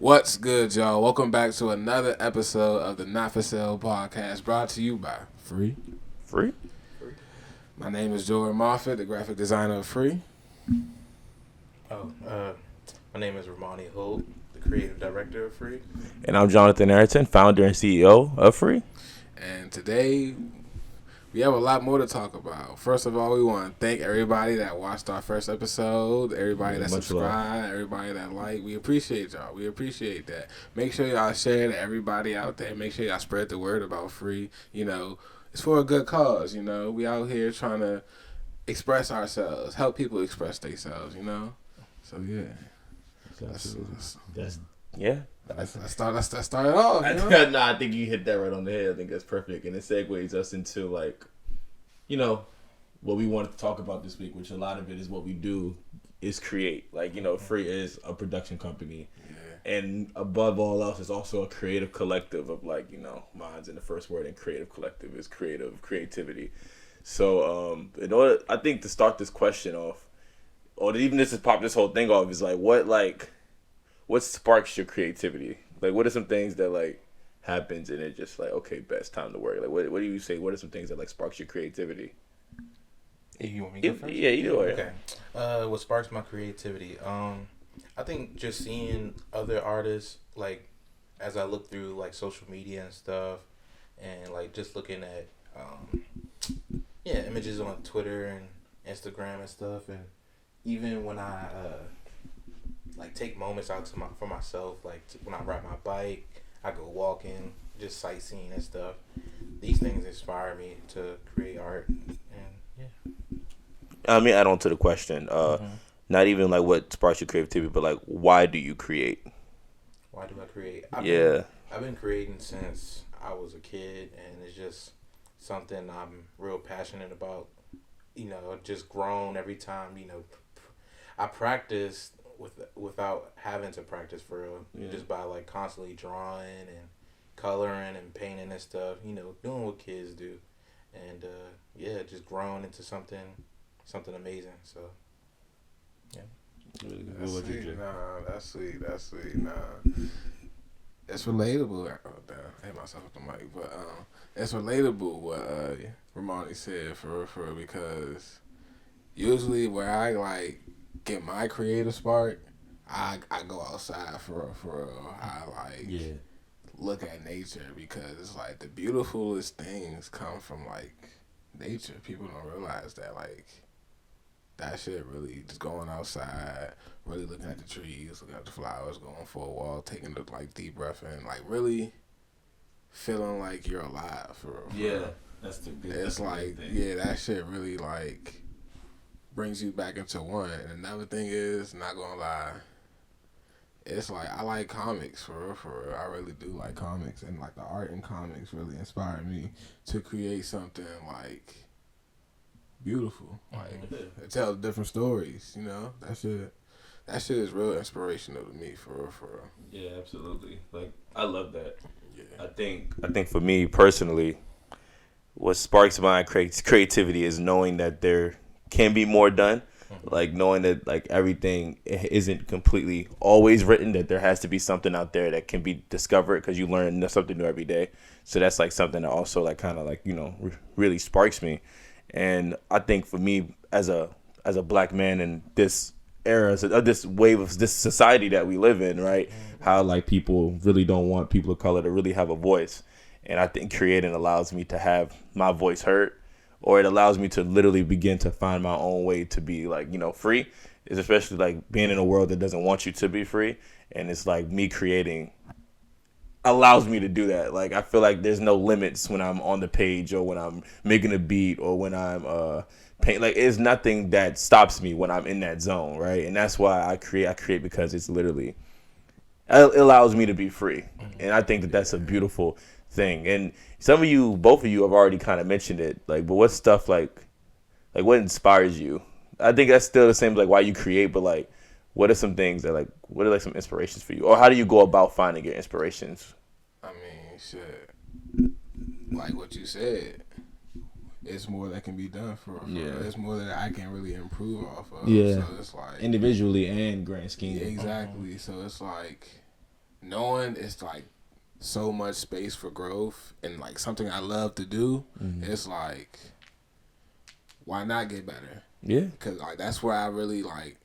What's good, y'all? Welcome back to another episode of the Not For Sale podcast, brought to you by Free. Free? My name is Joel Maffett, the graphic designer of Free. My name is Rahmani, Holt, the creative director of Free. And I'm Jonathan Arrington, founder and CEO of Free. And today, we have a lot more to talk about. First of all, we want to thank everybody that watched our first episode, everybody that subscribed, everybody that liked. We appreciate y'all. We appreciate that. Make sure y'all share to everybody out there. Make sure y'all spread the word about Free. You know, it's for a good cause, you know. We out here trying to express ourselves, help people express themselves, you know. So, yeah. Let's start it off. I think you hit that right on the head. I think that's perfect. And it segues us into, what we wanted to talk about this week, which a lot of it is what we do is create. Free is a production company. Yeah. And above all else, it's also a creative collective of, minds in the first word, and creative collective is creativity. So, in order, I think to start this question off, or even just to pop this whole thing off, is what sparks your creativity? What are some things that happens and it's just okay, best time to work? What do you say? What are some things that sparks your creativity? You want me to go first? Yeah, you do it. Okay. What sparks my creativity? I think just seeing other artists, as I look through social media and stuff, and just looking at images on Twitter and Instagram and stuff, and even when I take moments out for myself, when I ride my bike, I go walking, just sightseeing and stuff. These things inspire me to create art, and yeah. Let me add on to the question. Not even what sparks your creativity, but why do you create? Why do I create? I've been creating since I was a kid, and it's just something I'm real passionate about. Just grown every time. I practice without having to practice for real. Yeah. Just by constantly drawing and coloring and painting and stuff. Doing what kids do, and just growing into something amazing. So yeah. Really good. That's sweet. That's sweet. It's relatable. I hit myself with the mic, but it's relatable what Rahmani said for real, because usually where I get my creative spark, I go outside for real. I look at nature, because it's the beautifulest things come from nature. People don't realize that that shit really just going outside, really looking at the trees, looking at the flowers, going for a walk, taking the deep breath in, really feeling you're alive for real. Yeah, that's the good. It's that shit really brings you back into one. And another thing is, not gonna lie, it's I like comics for real. I really do like comics, and the art in comics really inspired me to create something beautiful, tell different stories. That shit is real inspirational to me for real. Yeah, absolutely. I love that. Yeah. I think for me personally, what sparks my creativity is knowing that there can be more done. Knowing that everything isn't completely always written, that there has to be something out there that can be discovered, because you learn something new every day. So that's something that also really sparks me. And I think for me as a black man in this era, this wave of this society that we live in, right? How people really don't want people of color to really have a voice. And I think creating allows me to have my voice heard, or it allows me to literally begin to find my own way to be free. It's especially being in a world that doesn't want you to be free. And it's me creating allows me to do that. I feel there's no limits when I'm on the page, or when I'm making a beat, or when I'm paint. It's nothing that stops me when I'm in that zone, right? And that's why I create because it's literally, it allows me to be free. And I think that that's a beautiful thing. And both of you have already kind of mentioned it, but what stuff what inspires you? I think that's still the same why you create, but what are some things that what are some inspirations for you, or how do you go about finding your inspirations? I mean, shit, what you said, it's more that can be done for it's more that I can really improve off of. Yeah. So it's individually and grand scheme. Yeah, exactly. So it's knowing it's like so much space for growth and like something I love to do, it's like, why not get better? Yeah. Because like that's where I really like,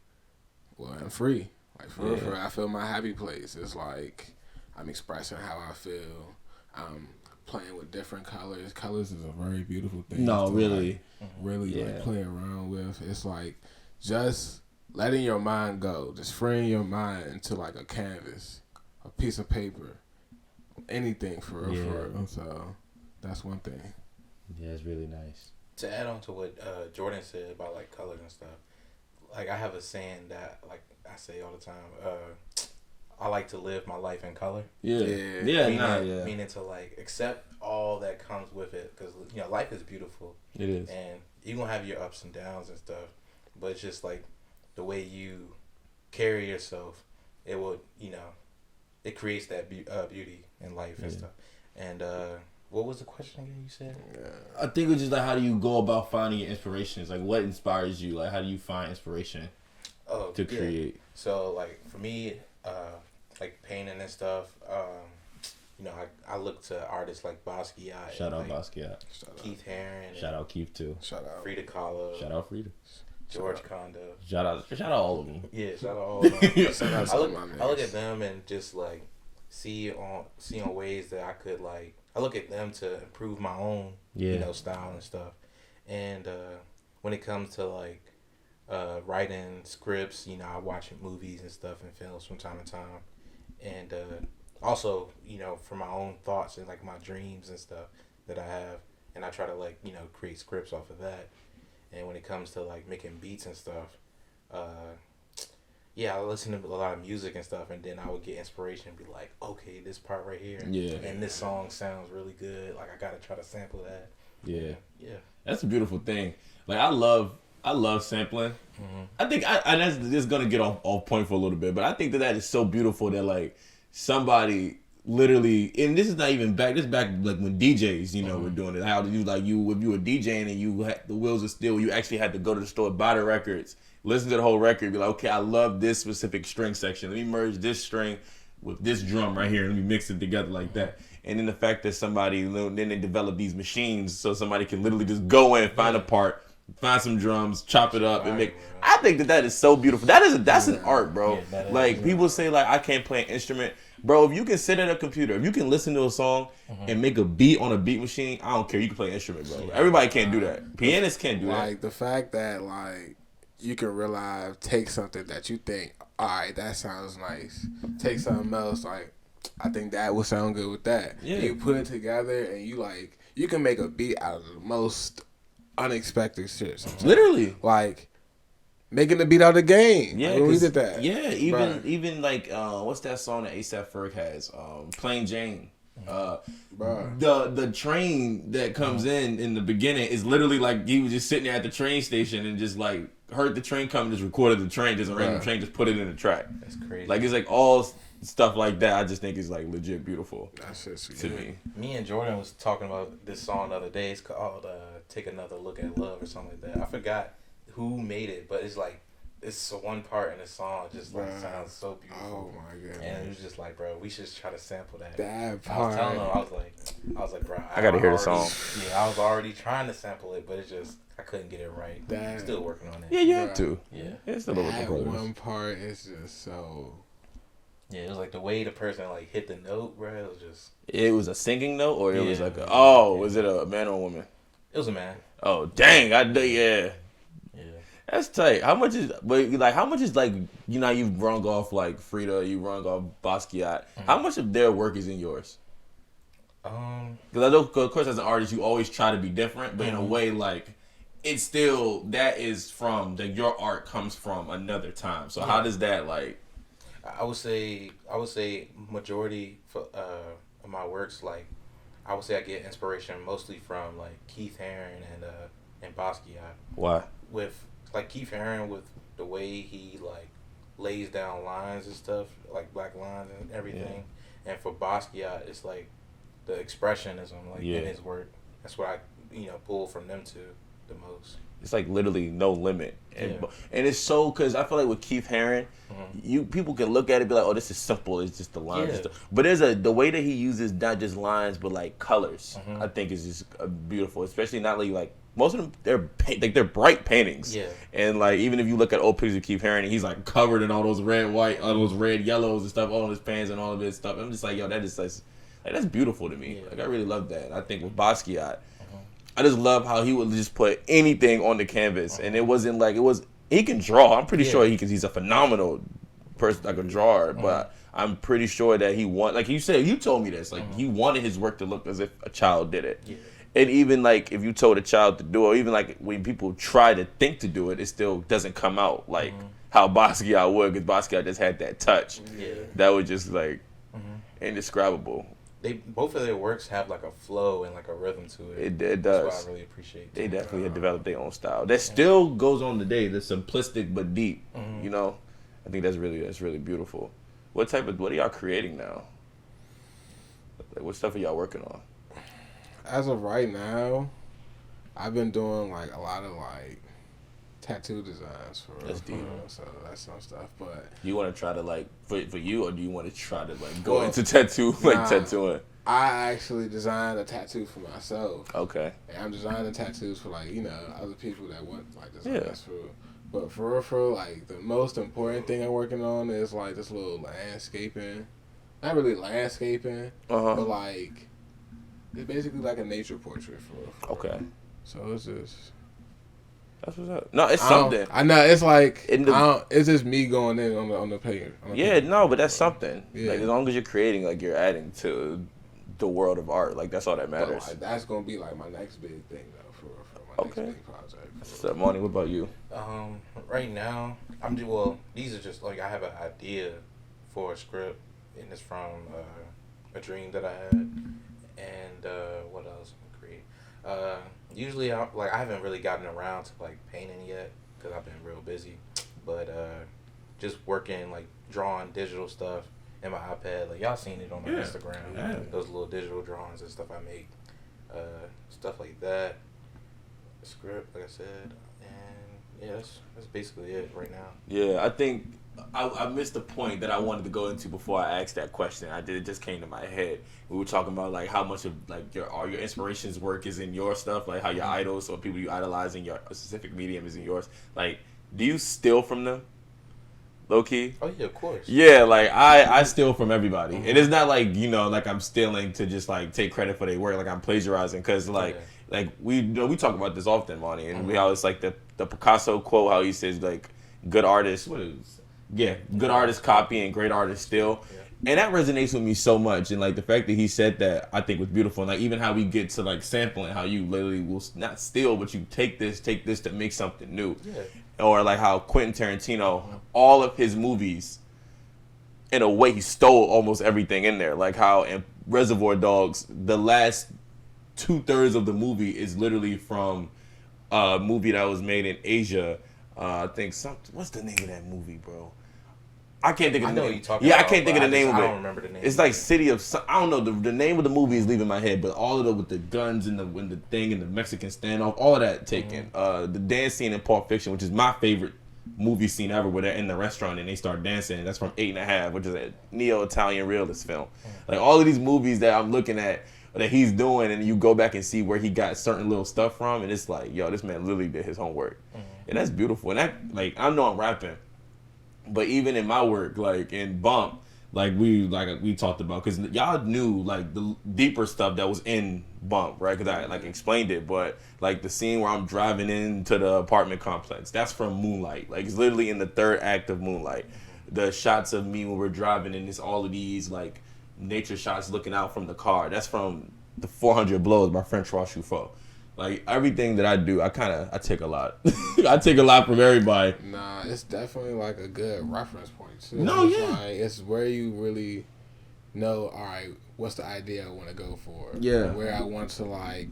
well, I'm free. Like for real, I feel my happy place. It's like I'm expressing how I feel. I'm playing with different colors. Colors is a very beautiful thing. No, to, really. like, really like play around with. It's like just letting your mind go, just freeing your mind into like a canvas, a piece of paper, anything for real, for real. So that's one thing. Yeah, it's really nice. To add on to what Jordan said about like colors and stuff, like I have a saying that like I say all the time. I like to live my life in color. Meaning to like accept all that comes with it, because you know life is beautiful. It is, and you're gonna have your ups and downs and stuff, but it's just like the way you carry yourself, it will, you know, it creates that beauty in life and stuff. And what was the question again you said? I think it's just like, how do you go about finding your inspirations? Like, what inspires you? Like, how do you find inspiration to create? So, like, for me, like painting and stuff, you know, I look to artists like Basquiat. Shout out like Basquiat. Keith Haring. Shout out Keith, too. Shout out Frida Kahlo. Shout out Frida. George Condo. Shout out all of them. Yeah, shout out all of them. I look at them and just like see on ways that I could like. I look at them to improve my own, you know, style and stuff. And when it comes to like writing scripts, you know, I watch movies and stuff and films from time to time, and also, you know, for my own thoughts and like my dreams and stuff that I have, and I try to like, you know, create scripts off of that. And when it comes to like making beats and stuff, I listen to a lot of music and stuff, and then I would get inspiration and be like, okay, this part right here, and this song sounds really good. Like I gotta try to sample that. Yeah. That's a beautiful thing. Like I love sampling. I think that's just gonna get off point for a little bit, but I think that is so beautiful that like somebody literally, and this is not even back. This is back like when DJs, you know, were doing it. How you like if you were DJing and you had the wheels of steel, you actually had to go to the store, buy the records, listen to the whole record, be like, okay, I love this specific string section. Let me merge this string with this drum right here. Let me mix it together like that. And then the fact that somebody then they develop these machines so somebody can literally just go in, find a part, find some drums, chop it up, and make. I think that is so beautiful. That's an art, bro. Like people say like I can't play an instrument. Bro, if you can sit at a computer, if you can listen to a song and make a beat on a beat machine, I don't care. You can play an instrument, bro. Everybody can't do that. Pianists can't do that. Like, the fact that, like, you can realize, take something that you think, all right, that sounds nice. Take something else, like, I think that would sound good with that. Yeah. And you put it together and you, like, you can make a beat out of the most unexpected shit sometimes. Literally. Like, making the beat out of the game. Yeah, like, we did that. Yeah, even like what's that song that A$AP Ferg has? Plain Jane. The train that comes in the beginning is literally like he was just sitting there at the train station and just like heard the train come, just recorded the train, just a random train, just put it in the track. That's crazy. Like it's like all stuff like that. I just think it's like legit beautiful. That's just to me. Me and Jordan was talking about this song the other day. It's called "Take Another Look at Love" or something like that. I forgot who made it, but it's like it's one part in the song just like sounds so beautiful. Oh my god! And it was just like, bro, we should try to sample that. That part. I was telling him, I was like, bro, I gotta hear the song. Yeah, I was already trying to sample it, but it's just I couldn't get it right. I'm still working on it. Yeah, you have to. Yeah, it's a little bit. That one part is just so. Yeah, it was like the way the person like hit the note, bro. It was just. It was a singing note, or it was like was it a man or a woman? It was a man. Oh dang! Yeah. That's tight. How much is like, you know, you've rung off like Frida, you rung off Basquiat. How much of their work is in yours? Because I know, of course, as an artist, you always try to be different, but in a way, like, it's still, that is from, like, your art comes from another time. So how does that, like... I would say majority of my works, like, I would say I get inspiration mostly from, like, Keith Haring and Basquiat. Why? With... Like Keith Haring, with the way he like lays down lines and stuff, like black lines and everything, and for Basquiat, it's like the expressionism, like in his work. That's what I pull from them two, the most. It's like literally no limit, and it's so because I feel like with Keith Haring, people can look at it and be like, oh, this is simple. It's just the lines and stuff. But the way that he uses not just lines but like colors. I think is just beautiful, especially not like most of them they're bright paintings. Yeah. And like even if you look at old pictures of Keith Haring, he's like covered in all those red, white, all those red, yellows and stuff, all his pants and all of his stuff. I'm just like, yo, that is like that's beautiful to me. Yeah. Like I really love that. I think with Basquiat. I just love how he would just put anything on the canvas, and it wasn't like he can draw. I'm pretty sure he's a phenomenal person, like a drawer. But I'm pretty sure that like you said, you told me this, like he wanted his work to look as if a child did it. Yeah. And even like if you told a child to do it, or even like when people try to think to do it, it still doesn't come out like how Basquiat would, because Basquiat just had that touch that was just like indescribable. Both of their works have like a flow and like a rhythm to it. It does. That's what I really appreciate. They definitely have developed their own style. That still goes on today. The simplistic but deep. You know, I think that's really beautiful. What are y'all creating now? Like, what stuff are y'all working on? As of right now, I've been doing like a lot of like tattoo designs for that's deep. So that's some stuff. But you want to try to like for you, or do you want to try to like go into tattooing? I actually designed a tattoo for myself. Okay. And I'm designing tattoos for like other people that want like designs for. But for like the most important thing I'm working on is like this little landscaping. Not really landscaping, but like it's basically like a nature portrait for okay. So it's just. That's what's up. No, it's something. I know it's like it's just me going in on the paper. But that's something. Yeah. Like as long as you're creating, like you're adding to the world of art. Like that's all that matters. Like, that's gonna be like my next big thing though for my next big project. What's up, Monty? What about you? Right now these are just like I have an idea for a script, and it's from a dream that I had, and what else I'm gonna create. Usually, I haven't really gotten around to like painting yet because I've been real busy. But just working like drawing digital stuff in my iPad. Like y'all seen it on my Instagram. Yeah. Those little digital drawings and stuff I make, stuff like that. Script, like I said, and that's basically it right now. Yeah, I think I missed the point that I wanted to go into before I asked that question. It just came to my head. We were talking about like how much of like your inspirations work is in your stuff, like how your idols or people you idolize in your specific medium is in yours. Like, do you steal from them? Low key? Oh yeah, of course. Yeah, like I steal from everybody, and it's not like like I'm stealing to just like take credit for their work, like I'm plagiarizing, because like we talk about this often, Monty, and we always like the Picasso quote, how he says like good artists, good artists copy and great artists steal. Yeah. And that resonates with me so much, and like the fact that he said that I think was beautiful, and like even how we get to like sampling, how you literally will not steal, but you take this to make something new. Yeah. Or like how Quentin Tarantino, all of his movies, in a way, he stole almost everything in there. Like how in Reservoir Dogs, the last 2/3 of the movie is literally from a movie that was made in Asia. I think what's the name of that movie, bro? I can't think of the name. I can't think of the name of it. I don't remember the name. It's like City of. I don't know. The name of the movie is leaving my head, but all of it with the guns and the thing and the Mexican standoff, all of that taken. The dance scene in Pulp Fiction, which is my favorite movie scene ever, where they're in the restaurant and they start dancing. That's from 8.5, which is a neo-Italian realist film. Like all of these movies that I'm looking at that he's doing, and you go back and see where he got certain little stuff from, and it's like, yo, this man literally did his homework, and that's beautiful. And that, like, I know I'm rapping. But even in my work, like in Bump, like we talked about, because y'all knew like the deeper stuff that was in Bump, right? Because I like explained it, but like the scene where I'm driving into the apartment complex, that's from Moonlight. Like it's literally in the 3rd act of Moonlight. The shots of me when we're driving, and it's all of these like nature shots looking out from the car. That's from the 400 Blows by Francois Truffaut. Like everything that I do, I take a lot. I take a lot from everybody. Nah, it's definitely like a good reference point too. No, it's like, it's where you really know, all right, what's the idea I want to go for? Yeah. Where I want to like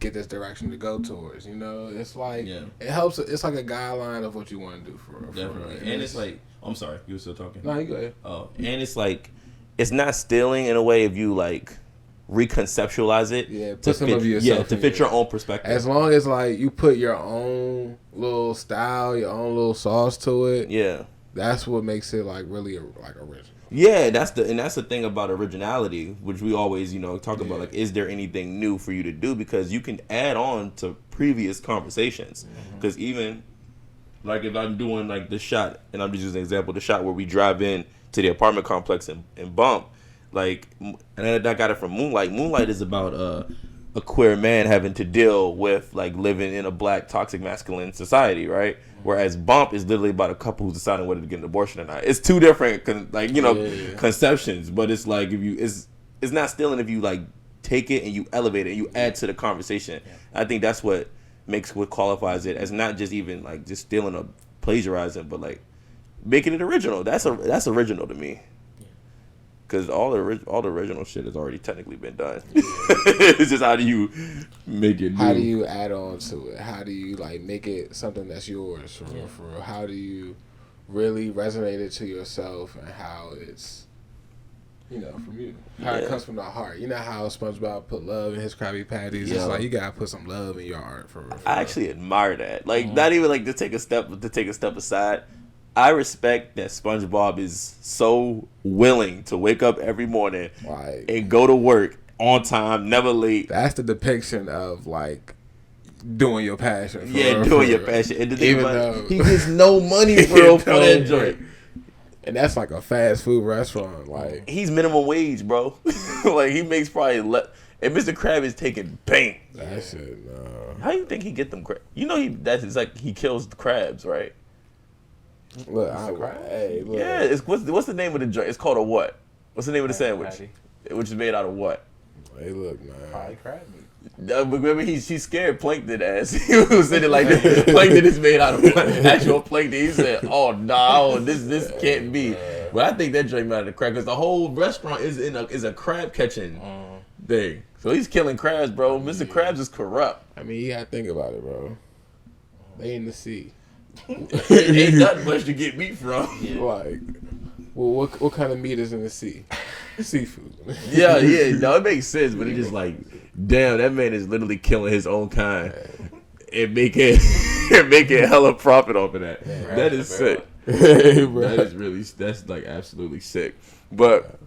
get this direction to go towards. It's like it helps. It's like a guideline of what you want to do for definitely. And it's like, I'm sorry, you were still talking. No, you go ahead. Oh, and it's like, it's not stealing in a way if you like reconceptualize it. Yeah, put some of yourself to fit your own perspective. As long as like you put your own little style, your own little sauce to it. Yeah, that's what makes it like really like original. Yeah, that's the thing about originality, which we always talk about. Like, is there anything new for you to do? Because you can add on to previous conversations. Because even like if I'm doing like the shot, and I'm just using an example, the shot where we drive in to the apartment complex and bump, like, and I got it from Moonlight. Moonlight is about a queer man having to deal with like living in a black toxic masculine society, right? Whereas Bump is literally about a couple who's deciding whether to get an abortion or not. It's two different conceptions, but it's like if you it's not stealing if you like take it and you elevate it and you add to the conversation. I think that's what qualifies it as not just even like just stealing or plagiarizing, but like making it original. That's original to me. Because all the original shit has already technically been done. It's just how do you make it new? How do you add on to it? How do you like make it something that's yours for real? How do you really resonate it to yourself and how it's from you? How it comes from the heart. You know how SpongeBob put love in his Krabby Patties? It's like you gotta put some love in your art for real. I actually admire that. Like not even like to take a step aside. I respect that SpongeBob is so willing to wake up every morning and go to work on time, never late. That's the depiction of like doing your passion. Doing your passion. And even though he gets no money for that joint. And that's like a fast food restaurant. Like he's minimum wage, bro. Like he makes probably less. And Mr. Krabs is taking bank. That shit. No. How do you think he get them crabs? It's like he kills the crabs, right? Look, yeah. What's the name of the joint? It's called a what? What's the name of the sandwich? Patty. Which is made out of what? Hey, look, man. Probably crab meat. Remember, she's scared Plankton ass. He was sitting like this. Plankton is made out of actual plankton. He said, "Oh no, this can't be." But I think that joint made out of crab because the whole restaurant is a crab catching thing. So he's killing crabs, bro. Mr. Krabs is corrupt. I mean, you gotta think about it, bro. They in the sea. Ain't nothing much to get meat from. Like, well, what kind of meat is in the sea? Seafood. Yeah. No, it makes sense, but it's just like, damn, that man is literally killing his own kind and making hella profit off of that. Yeah, that is sick. That's like absolutely sick. But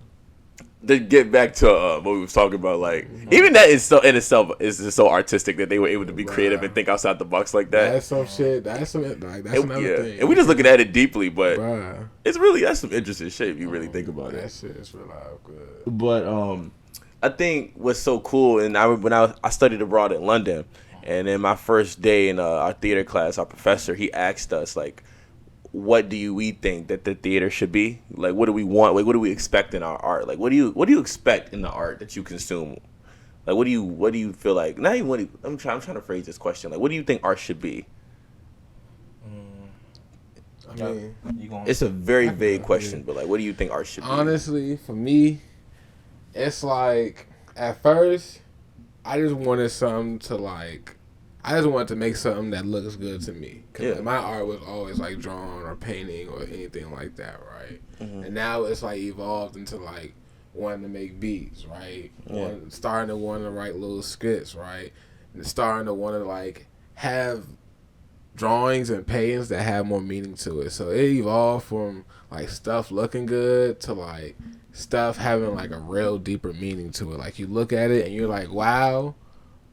to get back to what we was talking about, like even that is so in itself is just so artistic that they were able to be creative and think outside the box like that. That's some shit. That's another thing. And we just looking at it deeply, but that's some interesting shit if you really think about it. That shit is real good. But I think what's so cool, and when I studied abroad in London, and in my first day in our theater class, our professor he asked us like, what do we think that the theater should be? Like, what do we want? Like, what do we expect in our art? Like, what do you expect in the art that you consume? Like, what do you feel like? Not even I'm trying to phrase this question. Like, what do you think art should be? I mean, it's a very vague question, but like, what do you think art should be? Honestly, for me, it's like at first, I just wanted something to like. I just wanted to make something that looks good to me. Because my art was always like drawing or painting or anything like that, right? Mm-hmm. And now it's like evolved into like wanting to make beats, right? Starting to want to write little skits, right? And starting to want to like have drawings and paintings that have more meaning to it. So it evolved from like stuff looking good to like stuff having like a real deeper meaning to it. Like you look at it and you're like, wow.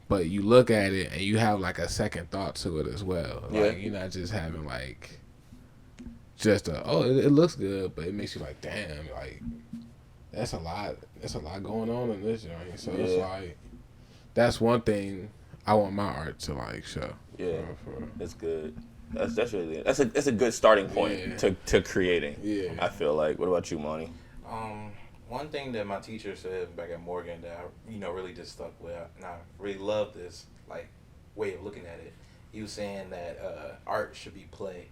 But you look at it and you have like a second thought to it as well. Like you're not just having like just it looks good, but it makes you like, damn, like that's a lot going on in this joint. So it's like that's one thing I want my art to like show. Yeah, that's good. That's really that's a good starting point to creating. Yeah, I feel like. What about you, Monty? One thing that my teacher said back at Morgan that I, really just stuck with, and I really love this like way of looking at it. He was saying that art should be play.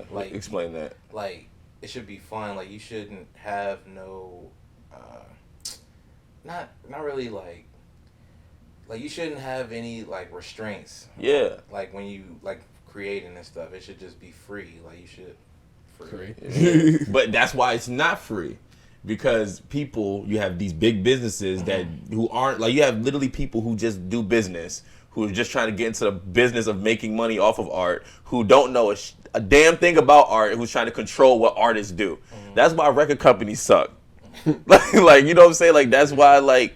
Like explain that. Like it should be fun. Like you shouldn't have no, not really like you shouldn't have any like restraints. Yeah. Like when you like creating and stuff, it should just be free. Like you should free. But that's why it's not free. because you have these big businesses that who aren't like, you have literally people who just do business, who are just trying to get into the business of making money off of art, who don't know a damn thing about art, who's trying to control what artists do. That's why record companies suck. Like, you know what I'm saying? Like, that's why, like,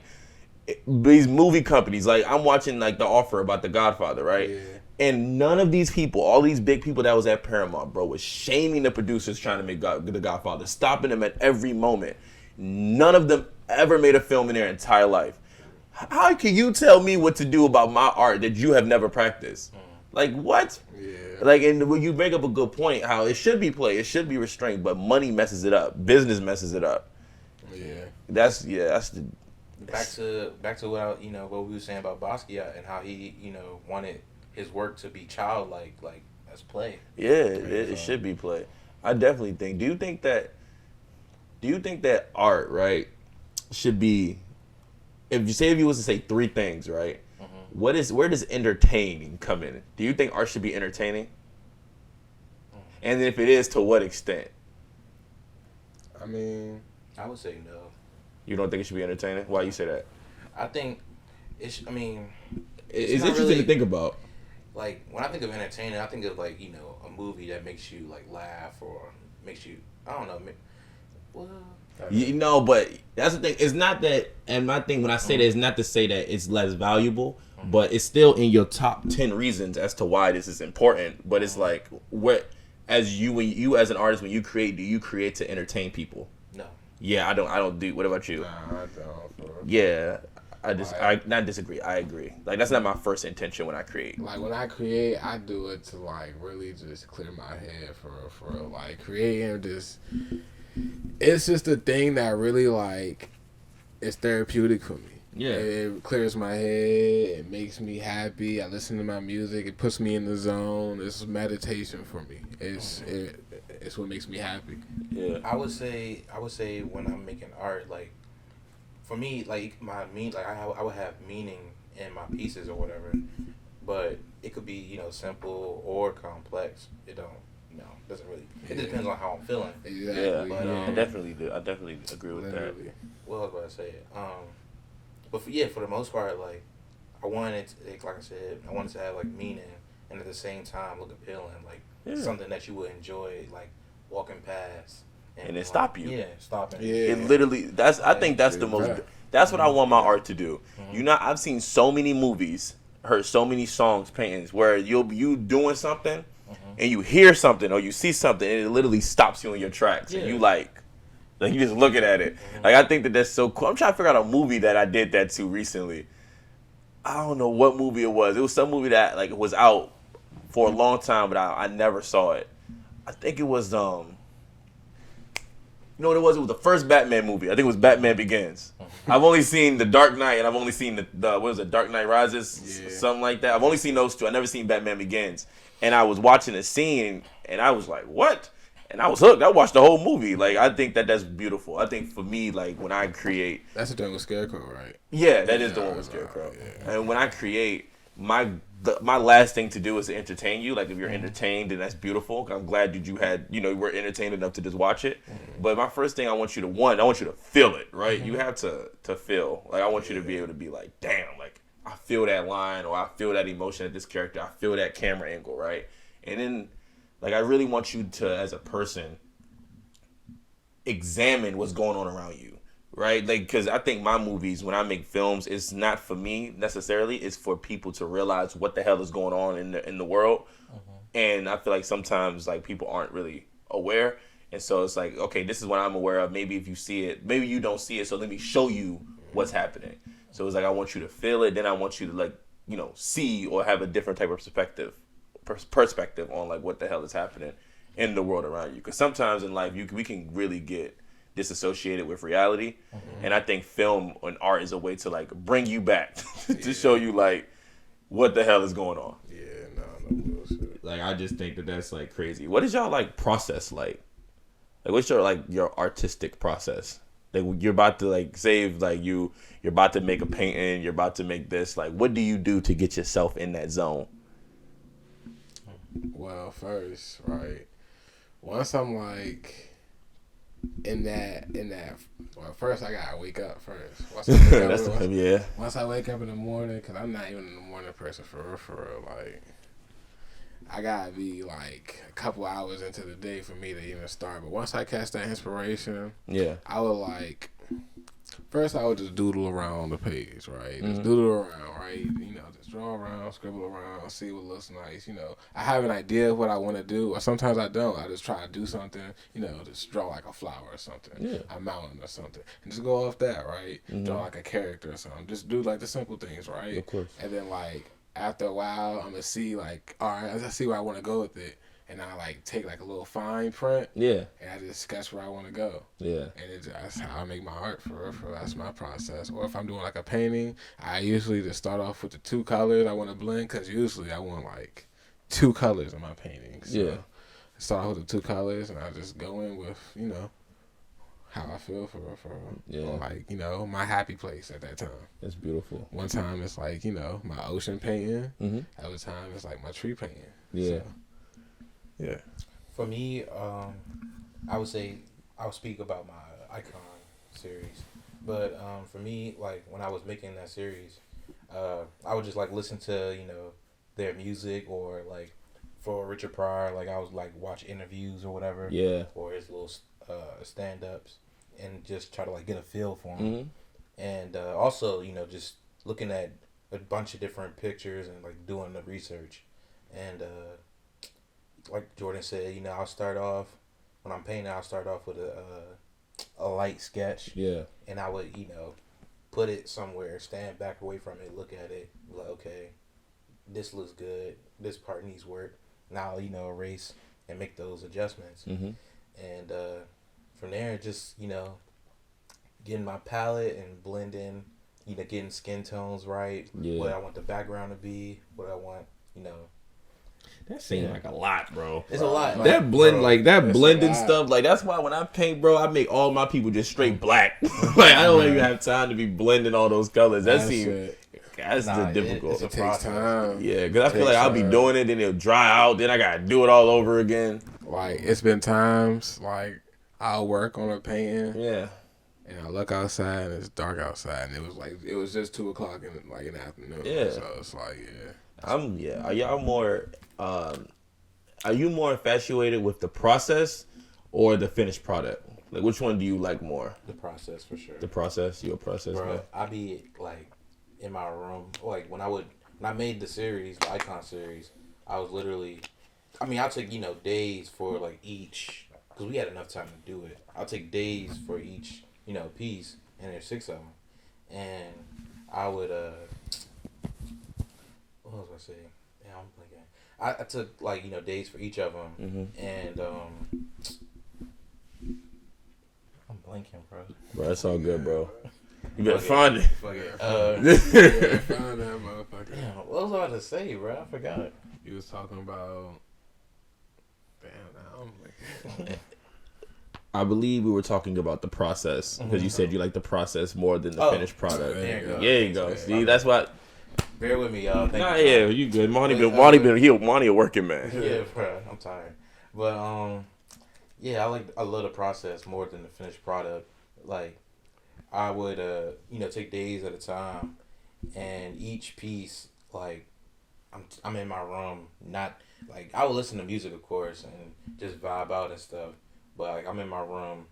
these movie companies, like, I'm watching, like, The Offer about The Godfather, right? Yeah. And none of these people, all these big people that was at Paramount, bro, was shaming the producers trying to make The Godfather, stopping them at every moment. None of them ever made a film in their entire life. How can you tell me what to do about my art that you have never practiced? Like, what? Yeah. Like, and when you bring up a good point, how it should be played, it should be restrained, but money messes it up. Business messes it up. Yeah. That's the... Back to what what we were saying about Basquiat and how he, wanted his work to be childlike, like as play. Yeah, it should be play. I definitely think. Do you think that art, right, should be, if you was to say three things, right? Mm-hmm. Where does entertaining come in? Do you think art should be entertaining? Mm-hmm. And if it is, to what extent? I mean, I would say no. You don't think it should be entertaining? Why you say that? I think it's interesting really, to think about. Like, when I think of entertaining, I think of, like, a movie that makes you, like, laugh or makes you, I don't know. Well, but that's the thing. It's not that, and my thing when I say that is not to say that it's less valuable, but it's still in your top 10 reasons as to why this is important. But it's like, when you as an artist, when you create, do you create to entertain people? No. Yeah, I don't do. What about you? Nah, I don't. Yeah. I not disagree. I agree. Like, that's not my first intention when I create. Like, when I create, I do it to, like, really just clear my head for like, creating this. It's just a thing that really, like, it's therapeutic for me. Yeah. It clears my head. It makes me happy. I listen to my music. It puts me in the zone. It's meditation for me. It's what makes me happy. Yeah. I would say when I'm making art, like, for me, like, I would have meaning in my pieces or whatever, but it could be, simple or complex. It doesn't really. It depends on how I'm feeling. Exactly. Yeah, but I definitely do. I definitely agree with that. Well, I was about to say it. But for the most part, like, I wanted to have, like, meaning and at the same time look appealing, like something that you would enjoy, like, walking past. And then stop you. Yeah, stopping. Yeah. It literally, I think that's the most, that's what I want my art to do. Mm-hmm. I've seen so many movies, heard so many songs, paintings, where you doing something, and you hear something or you see something, and it literally stops you in your tracks. Yeah. And you like you just looking at it. Mm-hmm. Like, I think that's so cool. I'm trying to figure out a movie that I did that to recently. I don't know what movie it was. It was some movie that, like, was out for a long time, but I never saw it. I think it was, you know what it was? It was the first Batman movie. I think it was Batman Begins. I've only seen The Dark Knight, and I've only seen the what was it, Dark Knight Rises? Yeah. Something like that. I've only seen those two. I've never seen Batman Begins. And I was watching the scene, and I was like, what? And I was hooked. I watched the whole movie. Like, I think that's beautiful. I think for me, like, when I create... That's the one with Scarecrow, right? Yeah, that is the one with Scarecrow. Yeah. And when I create, my last thing to do is to entertain you. Like, if you're entertained, then that's beautiful. I'm glad that you were entertained enough to just watch it. But my first thing, I want you to feel it, right? You have to feel. Like, I want you to be able to be like, damn, like, I feel that line, or I feel that emotion of this character. I feel that camera angle, right? And then, like, I really want you to, as a person, examine what's going on around you, right? Like, because I think my movies, when I make films, it's not for me necessarily. It's for people to realize what the hell is going on in the world. And I feel like sometimes, like, people aren't really aware. And so it's like, okay, this is what I'm aware of. Maybe if you see it, maybe you don't see it, so let me show you what's happening. So it's like, I want you to feel it, then I want you to, like, see or have a different type of perspective on, like, what the hell is happening in the world around you. Because sometimes in life, we can really get disassociated with reality. And I think film and art is a way to, like, bring you back to show you, like, what the hell is going on. Yeah, no bullshit. Like, I just think that's, like, crazy. What is y'all, like, process like? Like, what's your artistic process? Like, you're about to, like, save, like, you're about to make a painting, you're about to make this. Like, what do you do to get yourself in that zone? Well, first, right, once I'm, like, in that. Well, first I gotta wake up first. Once I wake up in the morning, cause I'm not even a morning person for real. Like, I gotta be like a couple hours into the day for me to even start. But once I catch that inspiration, I would like. First, I would just doodle around the page, right? Just doodle around, right? You know, just draw around, scribble around, see what looks nice. You know, I have an idea of what I want to do, or sometimes I don't. I just try to do something, you know, just draw like a flower or something, a mountain or something, and just go off that, right? Draw like a character or something. Just do like the simple things, right? Of course. And then like after a while, I'm gonna see like, all right, I see where I want to go with it. And I like take like a little fine print, and I just sketch where I want to go, and that's how I make my art for that's my process. Or if I'm doing like a painting, I usually just start off with the 2 colors I want to blend, because usually I want like 2 colors in my paintings. So start off with the 2 colors, and I just go in with, you know, how I feel for or like, you know, my happy place at that time. That's beautiful. One time it's like, you know, my ocean painting. Other time it's like my tree painting. Yeah. For me, I would say I'll speak about my Icon series, but for me, like when I was making that series, I would just like listen to, you know, their music, or like for Richard Pryor, like I was like watch interviews or whatever, or his little stand-ups, and just try to like get a feel for him, and also, you know, just looking at a bunch of different pictures and like doing the research, and like Jordan said, you know, I'll start off when I'm painting. I'll start off with a light sketch. And I would, you know, put it somewhere, stand back away from it, look at it, like, okay, this looks good. This part needs work. Now, you know, erase and make those adjustments. And from there, just, you know, getting my palette and blending, you know, getting skin tones right. What I want the background to be. What I want, you know. That seems like a lot, bro. It's a lot. Like, that blend, bro, like that blending stuff, like that's why when I paint, bro, I make all my people just straight black. Like I don't even have time to be blending all those colors. That's difficult. It takes time. Yeah, because I feel like I'll be doing it, then it'll dry out, then I gotta do it all over again. Like it's been times like I'll work on a painting. And I look outside and it's dark outside, and it was just 2:00 in the afternoon. So it's like Are you more infatuated with the process or the finished product? Like, which one do you like more? The process, for sure. The process? You a process guy? Man? I be, like, in my room. Like, when I made the series, the Icon series, I was literally... I mean, I'll take, you know, days for, like, each... Because we had enough time to do it. I'll take days for each, you know, piece. And there's 6 of them. And I would, what was I saying? Yeah, I'm blanking. I took, like, you know, days for each of them, and I'm blanking, bro. Bro, that's all good, bro. You better find it. Find that motherfucker. Damn, what was I about to say, bro? I forgot. You was talking about... Damn, now I'm like... I believe we were talking about the process, because you said you like the process more than the finished product. There you go. See, that's what... Bear with me, y'all. You good. Monty a working man. Yeah, bro. I'm tired. But I love the process more than the finished product. Like, I would you know, take days at a time, and each piece, like, I'm in my room, not like I would listen to music, of course, and just vibe out and stuff. But like I'm in my room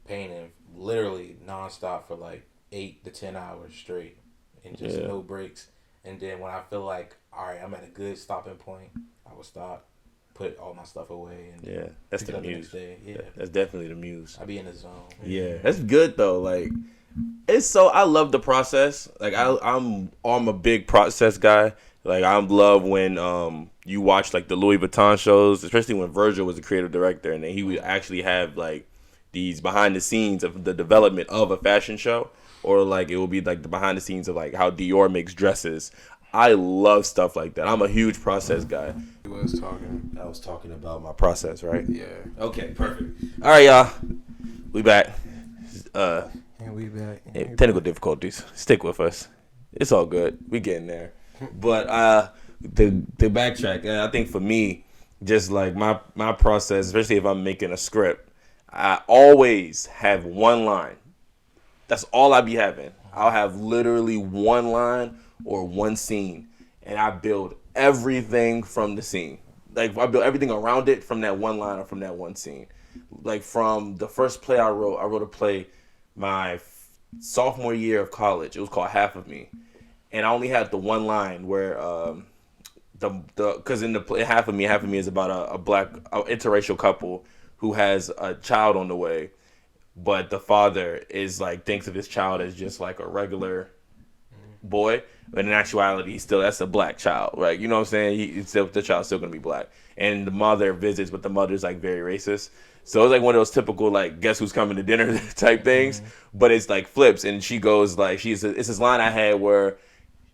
painting literally nonstop for like 8 to 10 hours straight, and just no breaks. And then when I feel like, all right, I'm at a good stopping point, I will stop, put all my stuff away, and that's the muse. Yeah, that's definitely the muse. I be in the zone. Yeah, that's good though. Like, I love the process. Like I'm a big process guy. Like I love when you watch like the Louis Vuitton shows, especially when Virgil was the creative director, and then he would actually have like these behind the scenes of the development of a fashion show. Or like it will be like the behind the scenes of like how Dior makes dresses. I love stuff like that. I'm a huge process guy. I was talking about my process, right? Yeah. Okay, perfect. All right, y'all. We back. We back. Technical difficulties. Stick with us. It's all good. We getting there. But the backtrack. I think for me, just like my process, especially if I'm making a script, I always have one line. That's all I be having. I'll have literally one line or one scene, and I build everything from the scene. Like, I build everything around it from that one line or from that one scene. Like, from the first play I wrote a play my sophomore year of college. It was called Half of Me, and I only had the one line where because in the play Half of Me is about a black interracial couple who has a child on the way, but the father is like thinks of his child as just like a regular boy, but in actuality, that's a black child, right? You know what I'm saying? The child's still gonna be black, and the mother visits, but the mother's like very racist. So it's like one of those typical like guess who's coming to dinner type things, but it's like flips, and she goes like it's this line I had where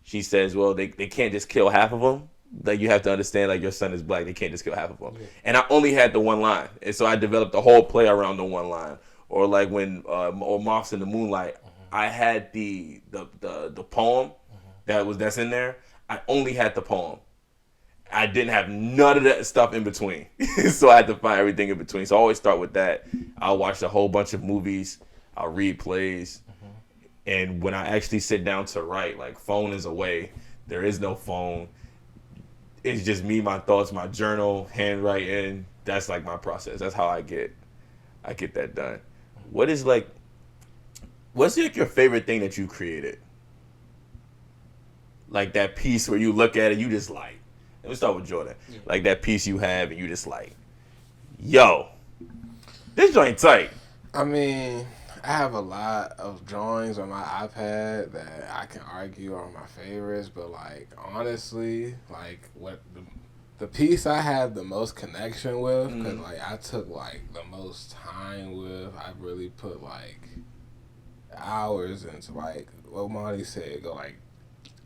she says, well, they can't just kill half of them. Like, you have to understand, like, your son is black. They can't just kill half of them. Yeah. And I only had the one line. And so I developed the whole play around the one line. Or like when or Moths in the Moonlight, I had the poem that's in there. I only had the poem. I didn't have none of that stuff in between. So I had to find everything in between. So I always start with that. I'll watch a whole bunch of movies. I'll read plays. And when I actually sit down to write, like, phone is away. There is no phone. It's just me, my thoughts, my journal, handwriting. That's like my process. That's how I get that done. What's like your favorite thing that you created? Like that piece where you look at it, you just like. Let me start with Jordan. Yeah. Like that piece you have and you just like, yo, this joint tight. I mean, I have a lot of drawings on my iPad that I can argue are my favorites, but like honestly, like what the piece I have the most connection with, because like I took like the most time with, I really put like hours into, like what Monty said, go like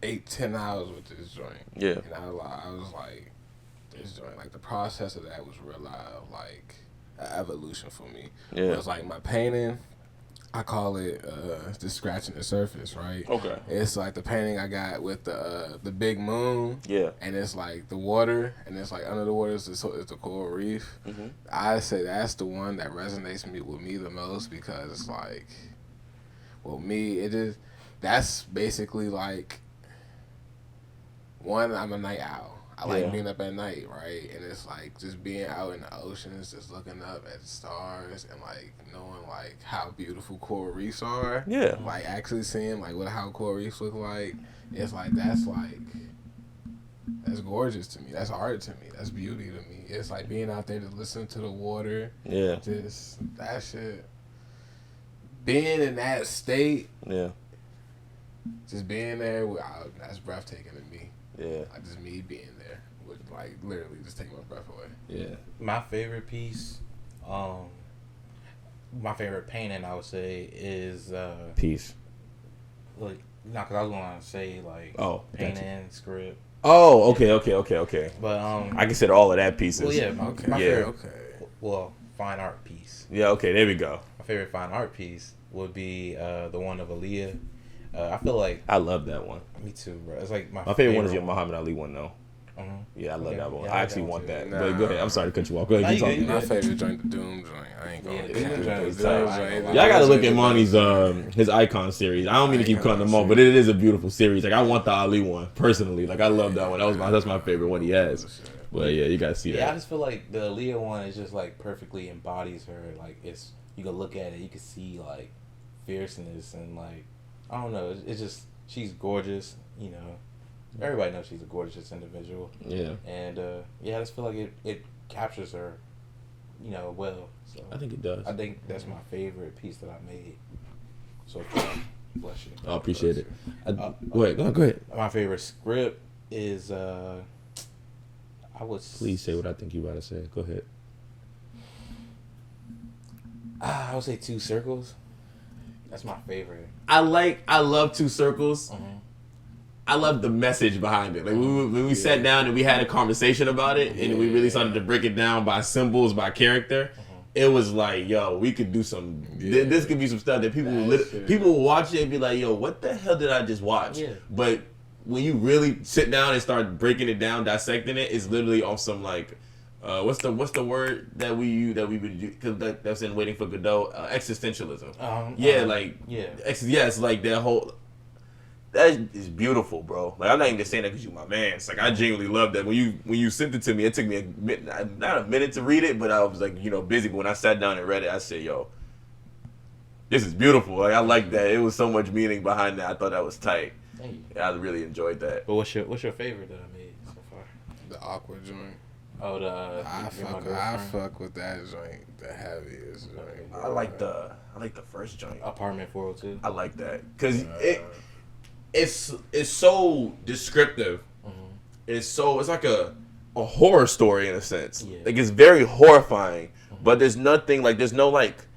8-10 hours with this joint. Yeah. And I was like, this joint, like the process of that was real live, like an evolution for me. Yeah. It was like my painting. I call it just scratching the surface, right? Okay. It's like the painting I got with the big moon. Yeah. And it's like the water, and it's like under the water is the coral reef. Mm-hmm. I say that's the one that resonates with me the most, because it's like, well, that's basically like, one, I'm a night owl. I like being up at night, right? And it's like just being out in the oceans, just looking up at the stars and like knowing like how beautiful coral reefs are. Yeah. Like actually seeing like how coral reefs look like. It's like that's gorgeous to me. That's art to me. That's beauty to me. It's like being out there to listen to the water. Yeah. Just that shit. Being in that state. Yeah. Just being there, that's breathtaking to me. Yeah. Like just me being there would like literally just take my breath away. Yeah. My favorite piece, my favorite painting, I would say, is piece. Like, not because I was going to say like painting, script. Oh, okay. But I consider all of that pieces. Well, yeah, my favorite, well, fine art piece. Yeah. Okay. There we go. My favorite fine art piece would be the one of Aaliyah. I feel like I love that one. Me too, bro. It's like my favorite one is your Muhammad Ali one, though. Mm-hmm. Yeah, I love that one. Yeah, I actually want that. But go ahead. I'm sorry to cut you off. Go ahead. Keep talking. My favorite joint, the Doom joint. I ain't going to Y'all got to look at Monty's his Icon series. I don't mean to keep cutting them off, but it is a beautiful series. Like, I want the Ali one personally. Like, I love that one. That's my favorite one he has. But yeah, you got to see that. Yeah, I just feel like the Aaliyah one is just like perfectly embodies her. Like, it's, you can look at it, you can see like fierceness and like, I don't know. It's just, she's gorgeous, you know. Everybody knows she's a gorgeous individual. Yeah. And, I just feel like it captures her, you know, well. So I think it does. I think that's my favorite piece that I made so far. Bless you. I appreciate it. Go ahead. My favorite script is, Please say what I think you about to say. Go ahead. I would say Two Circles. That's my favorite. I love Two Circles. Mm-hmm. I love the message behind it. Like when we sat down and we had a conversation about it, and we really started to break it down by symbols, by character. It was like, yo, we could do some. Yeah. This could be some stuff that people will watch it and be like, yo, what the hell did I just watch? Yeah. But when you really sit down and start breaking it down, dissecting it, it's literally on some like what's the word that we would do? Because that's in Waiting for Godot. Existentialism. It's like that whole. That is beautiful, bro. Like I'm not even just saying that because you my man. It's like I genuinely love that. When you sent it to me, it took me not a minute to read it, but I was like busy. But when I sat down and read it, I said, "Yo, this is beautiful." Like I like that. It was so much meaning behind that. I thought that was tight. Thank you. Yeah, I really enjoyed that. But what's your favorite that I made so far? The awkward joint. Oh, I fuck with that joint. The heaviest joint. I like the first joint. Apartment 402. I like that because it's so descriptive. Mm-hmm. It's like a horror story in a sense. Yeah. Like it's very horrifying, but there's nothing like there's no like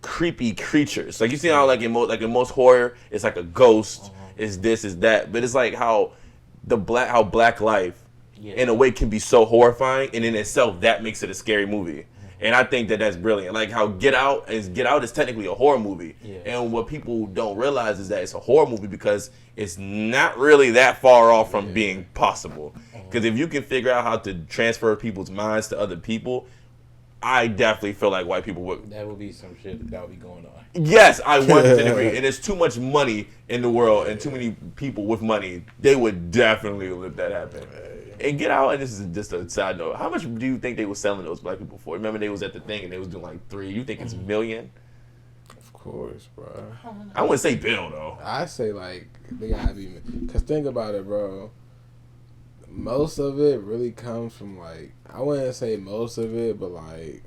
creepy creatures. Like you see how like in most horror, it's like a ghost. It's this, is that, but it's like how black life in a way can be so horrifying, and in itself that makes it a scary movie. And I think that that's brilliant. Like how Get Out is technically a horror movie, and what people don't realize is that it's a horror movie because it's not really that far off from being possible. Because if you can figure out how to transfer people's minds to other people, I definitely feel like white people would. That would be some shit that would be going on. Yes, I 100% agree. And there's too much money in the world and too many people with money. They would definitely let that happen. And Get Out, and this is just a side note, how much do you think they were selling those black people for? Remember they was at the thing and they was doing like 3. You think it's $1 million? Of course, bro. I wouldn't say bill, though. I say like, they gotta be, because think about it, bro. Most of it really comes from like, I wouldn't say most of it, but like,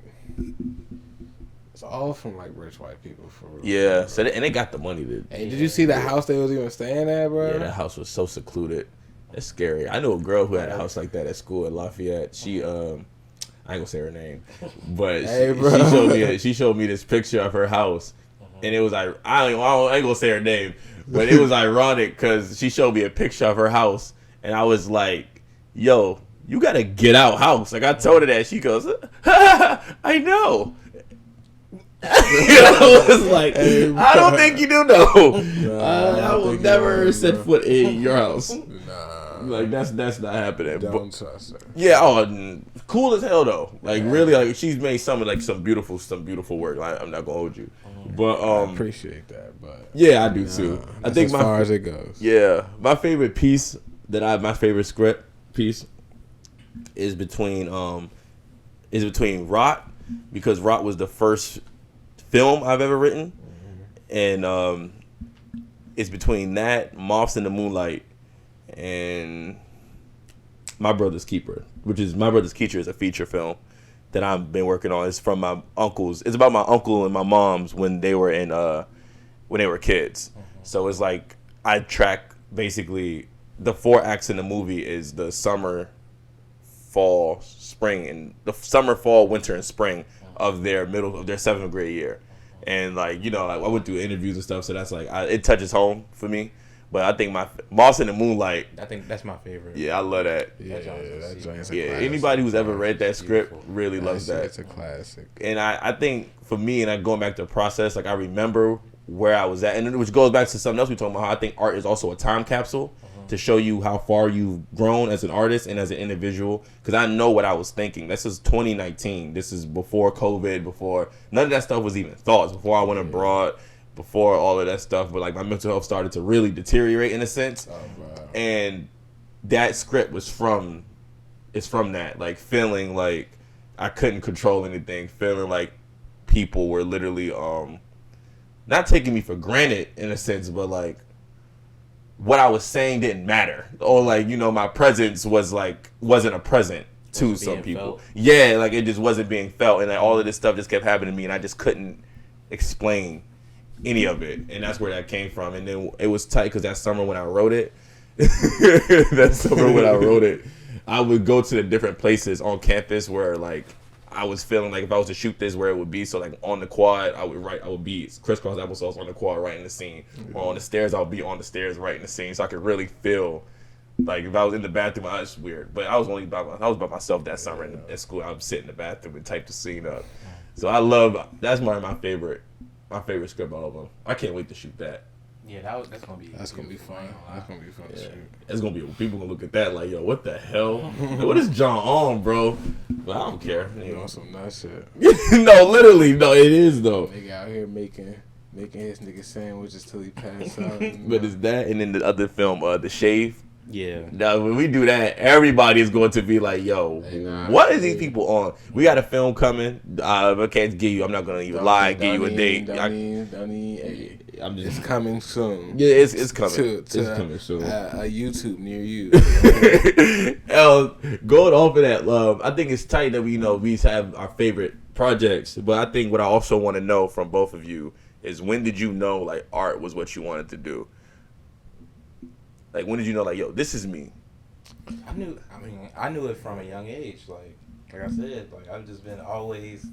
it's all from like rich white people for real. Yeah, so and they got the money to. Hey, did you see the house they was even staying at, bro? Yeah, that house was so secluded. That's scary. I knew a girl who had a house like that at school at Lafayette. She, I ain't gonna say her name, but she showed me this picture of her house, and it was like I ain't gonna say her name, but it was ironic because she showed me a picture of her house, and I was like, yo, you gotta get out house. Like I told her that. She goes, I know. I was like, I don't think you do know. I will never set foot in your house. Like that's not happening. Don't trust her. Yeah, cool as hell though. Like really, like she's made some beautiful work. Like, I'm not gonna hold you, but I appreciate that. But yeah, I do too. I think as far as it goes. Yeah, my favorite piece my favorite script piece is between Rot, because Rot was the first film I've ever written, and it's between that, Moths in the Moonlight, and My Brother's Keeper, which is My Brother's Keeper is a feature film that I've been working on. It's from my uncles. It's about my uncle and my mom's when they were kids. So it's like I track basically the 4 acts in the movie is the summer, fall, spring, and the summer, fall, winter, and spring of their 7th grade year. And like, like I went through interviews and stuff, so that's like it touches home for me. But I think my Moths in the Moonlight, I think that's my favorite. Yeah, I love that. That joint's a classic. Anybody who's ever read that script really loves that. It's a classic. And I think for me, and I going back to the process, like I remember where I was at, and which goes back to something else we talking about. How I think art is also a time capsule to show you how far you've grown as an artist and as an individual. Because I know what I was thinking. This is 2019. This is before COVID. Before none of that stuff was even thoughts. Before I went abroad. Before all of that stuff, but like my mental health started to really deteriorate in a sense, and that script was from that, like feeling like I couldn't control anything, feeling like people were literally not taking me for granted in a sense, but like what I was saying didn't matter, or like my presence wasn't a present to some people. Felt. Yeah, like it just wasn't being felt, and like all of this stuff just kept happening to me, and I just couldn't explain any of it, and that's where that came from. And then it was tight because that summer when I wrote it, I would go to the different places on campus where like I was feeling like if I was to shoot this, where it would be. So like on the quad, I would be crisscross applesauce on the quad writing the scene, or on the stairs, I would be on the stairs writing the scene, so I could really feel like if I was in the bathroom, I was weird, but I was by myself that summer at school. I would sit in the bathroom and type the scene up. So that's my favorite script all of them. I can't wait to shoot that. Yeah, that's gonna be fun. That's gonna be fun. Yeah. It's gonna be people gonna look at that like, yo, what the hell? What is John on, bro? But I don't care. You know some nut shit. No, literally, no, it is though. Nigga out here making his nigga sandwiches till he pass out. But it's that, and then the other film, The Shave. Yeah. Now, when we do that, everybody is going to be like, yo, what is these people on? We got a film coming. I can't give you, I'm not going to even lie, give you a date. It's coming soon. Yeah, it's coming. It's coming soon. A YouTube near you. Going off of that, I think it's tight that we have our favorite projects. But I think what I also want to know from both of you is, when did you know like art was what you wanted to do? Like, when did you know, like, yo, this is me? I knew it from a young age. Like I said, like I've just been always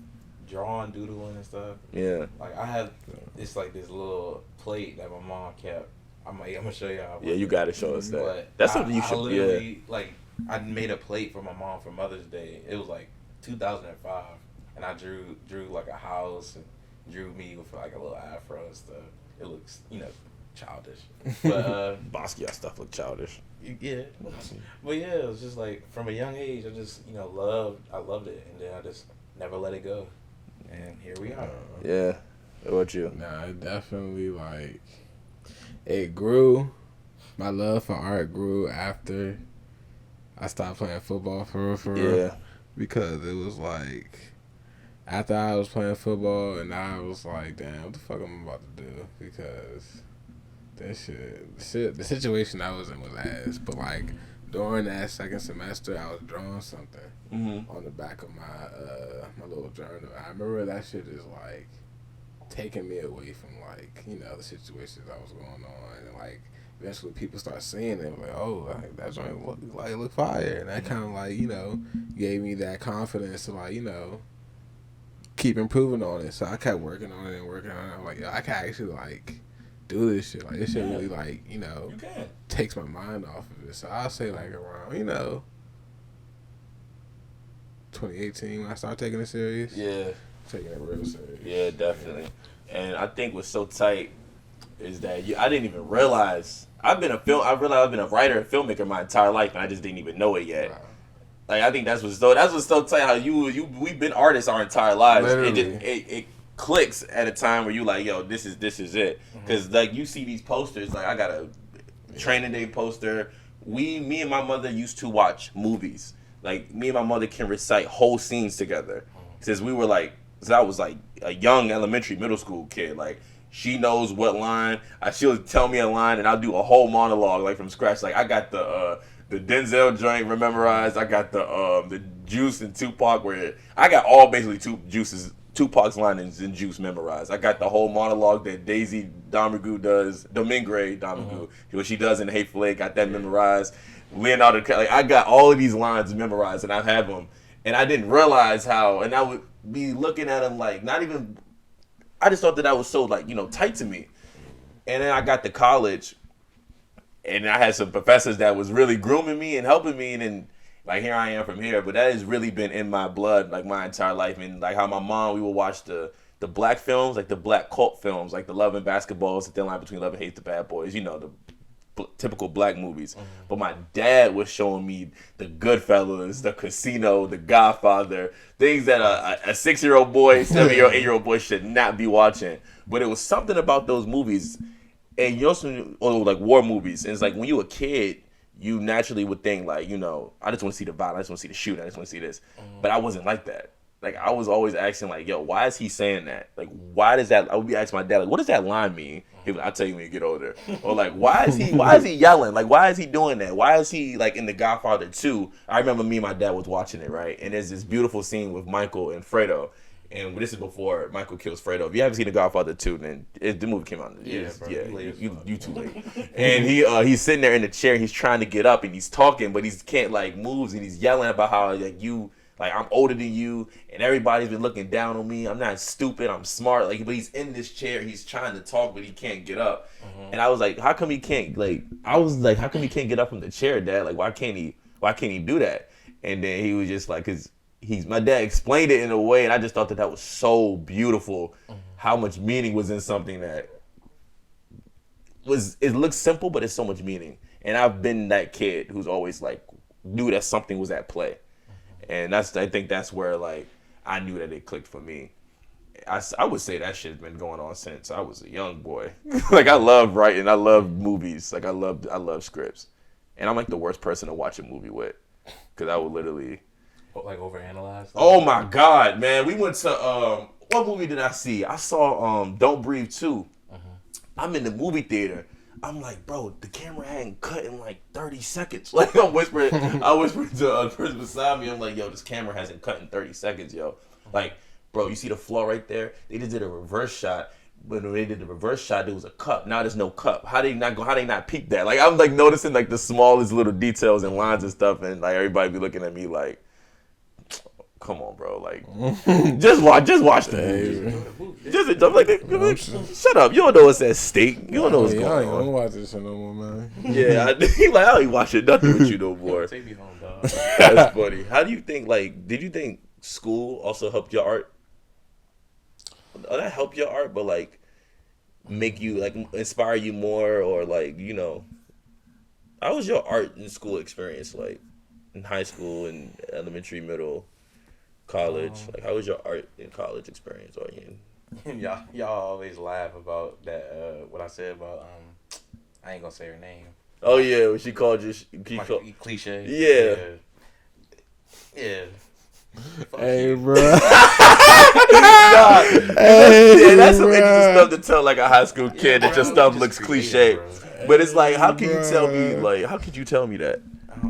drawing, doodling and stuff. Yeah. Like I have this little plate that my mom kept. I'm gonna show y'all. Yeah, you gotta show us that. But that's something you should. Literally, like I made a plate for my mom for Mother's Day. It was like 2005, and I drew like a house and drew me with like a little afro and stuff. It looks, childish. But Basquiat stuff look childish. Yeah. But yeah, it was just like from a young age I just, I loved it, and then I just never let it go. And here we are. Yeah. What about you? Nah, it definitely it grew. My love for art grew after I stopped playing football for real. Yeah. Because it was like, after I was playing football, and I was like, damn, what the fuck am I about to do? Because the situation I was in was ass. But like, during that second semester, I was drawing something on the back of my little journal. I remember that shit is like taking me away from the situations I was going on, and like eventually people start seeing it, like, oh, like that joint look fire, and that kind of gave me that confidence to keep improving on it. So I kept working on it. I'm like, yo, I can actually do this shit. Like, this shit really you can. Takes my mind off of it. So I'll say around 2018 when I started taking it serious. Yeah. Taking it real serious. Yeah, definitely. And I think what's so tight is that I didn't even realize I realized I've been a writer and filmmaker my entire life, and I just didn't even know it yet. Wow. Like, I think that's what's so tight, how we've been artists our entire lives. Literally. It clicks at a time where you like, yo, this is it. Because you see these posters, like I got a training day poster. Me and my mother used to watch movies. Like, me and my mother can recite whole scenes together. Since we were since I was a young elementary, middle school kid. Like, she knows what line. She'll tell me a line, and I'll do a whole monologue from scratch. Like, I got the Denzel joint memorized. I got the Juice and Tupac, where I got all basically Tupac's lines in Juice memorized. I got the whole monologue that Daisy Domingue does, what she does in Hateful Eight, got that memorized. Leonardo, I got all of these lines memorized, and I have them. And I didn't realize how, and I would be looking at them not even, I just thought that was so tight to me. And then I got to college, and I had some professors that was really grooming me and helping me, and then here I am from here. But that has really been in my blood my entire life. And how my mom, we would watch the black films, the black cult films, the Love and Basketballs, the Thin Line Between Love and Hate, the Bad Boys, the typical black movies. But my dad was showing me the Goodfellas, the Casino, the Godfather, things that a 6-year-old boy, 7-year-old, 8-year-old boy should not be watching. But it was something about those movies, and you also war movies. And it's when you were a kid, you naturally would think I just want to see the violence, I just want to see the shooting, I just want to see this. But I wasn't like that. I was always asking yo, why is he saying that? Why does that? I would be asking my dad, what does that line mean? He would, I'll tell you when you get older. Or why is he yelling? Why is he doing that? Why is he in The Godfather 2? I remember me and my dad was watching it, right? And there's this beautiful scene with Michael and Fredo. And this is before Michael kills Fredo. If you haven't seen The Godfather 2, then the movie came out. You too late. And he's sitting there in the chair. He's trying to get up, and he's talking, but he can't moves, and he's yelling about how I'm older than you, and everybody's been looking down on me. I'm not stupid. I'm smart. But he's in this chair. He's trying to talk, but he can't get up. And I was how come he can't? How come he can't get up from the chair, Dad? Why can't he do that? And then he was just because my dad explained it in a way, and I just thought that was so beautiful. How much meaning was in something that it looks simple, but it's so much meaning. And I've been that kid who's always like knew that something was at play, and I think that's where like I knew that it clicked for me. I would say that shit's been going on since I was a young boy. Like I love writing, I love movies, like I love scripts, and I'm like the worst person to watch a movie with, because I would literally like overanalyze. Oh my god, man! We went to what movie did I see? I saw Don't Breathe 2. I'm in the movie theater. I'm like, bro, the camera hadn't cut in like 30 seconds. Like I whispered to the person beside me. I'm like, yo, this camera hasn't cut in 30 seconds, yo. Like, bro, you see the flaw right there? They just did a reverse shot. But when they did the reverse shot, there was a cup. Now there's no cup. How they not peep that? Like I'm like noticing like the smallest little details and lines and stuff, and like everybody be looking at me like, come on, bro. Like, just watch the movie. Just like, shut up. You don't know what's at stake. You don't know what's going on. I don't watch this shit no more, man. Yeah, I ain't watching nothing with you no more. Take me home, dog. That's funny. How do you think? Like, did you think school also helped your art? That help your art, but like, make you like inspire you more, or like how was your art in school experience? Like, in high school and elementary, middle. College, like how was your art in college experience? Or y'all always laugh about that. What I said about I ain't gonna say her name. Oh yeah, when she called you cliche. Yeah. Hey, bro. That's some interesting stuff to tell like a high school kid that your stuff looks cliche. But it's like, how can you tell me? Like, how could you tell me that?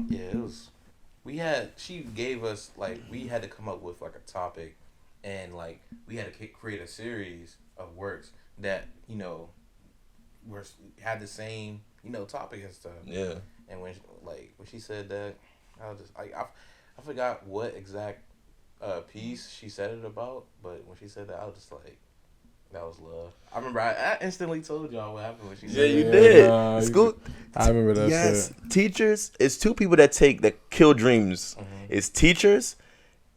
Yeah, it was. She gave us, like, we had to come up with, like, a topic, and, like, we had to create a series of works that, had the same, topic and stuff. Yeah. And when she said that, I was just, I forgot what exact piece she said it about, but when she said that, I was just like, that was love. I remember I instantly told y'all what happened when she said that. Yeah, you did. School. I remember that. Yes, shit. Teachers. It's two people that kill dreams. Mm-hmm. It's teachers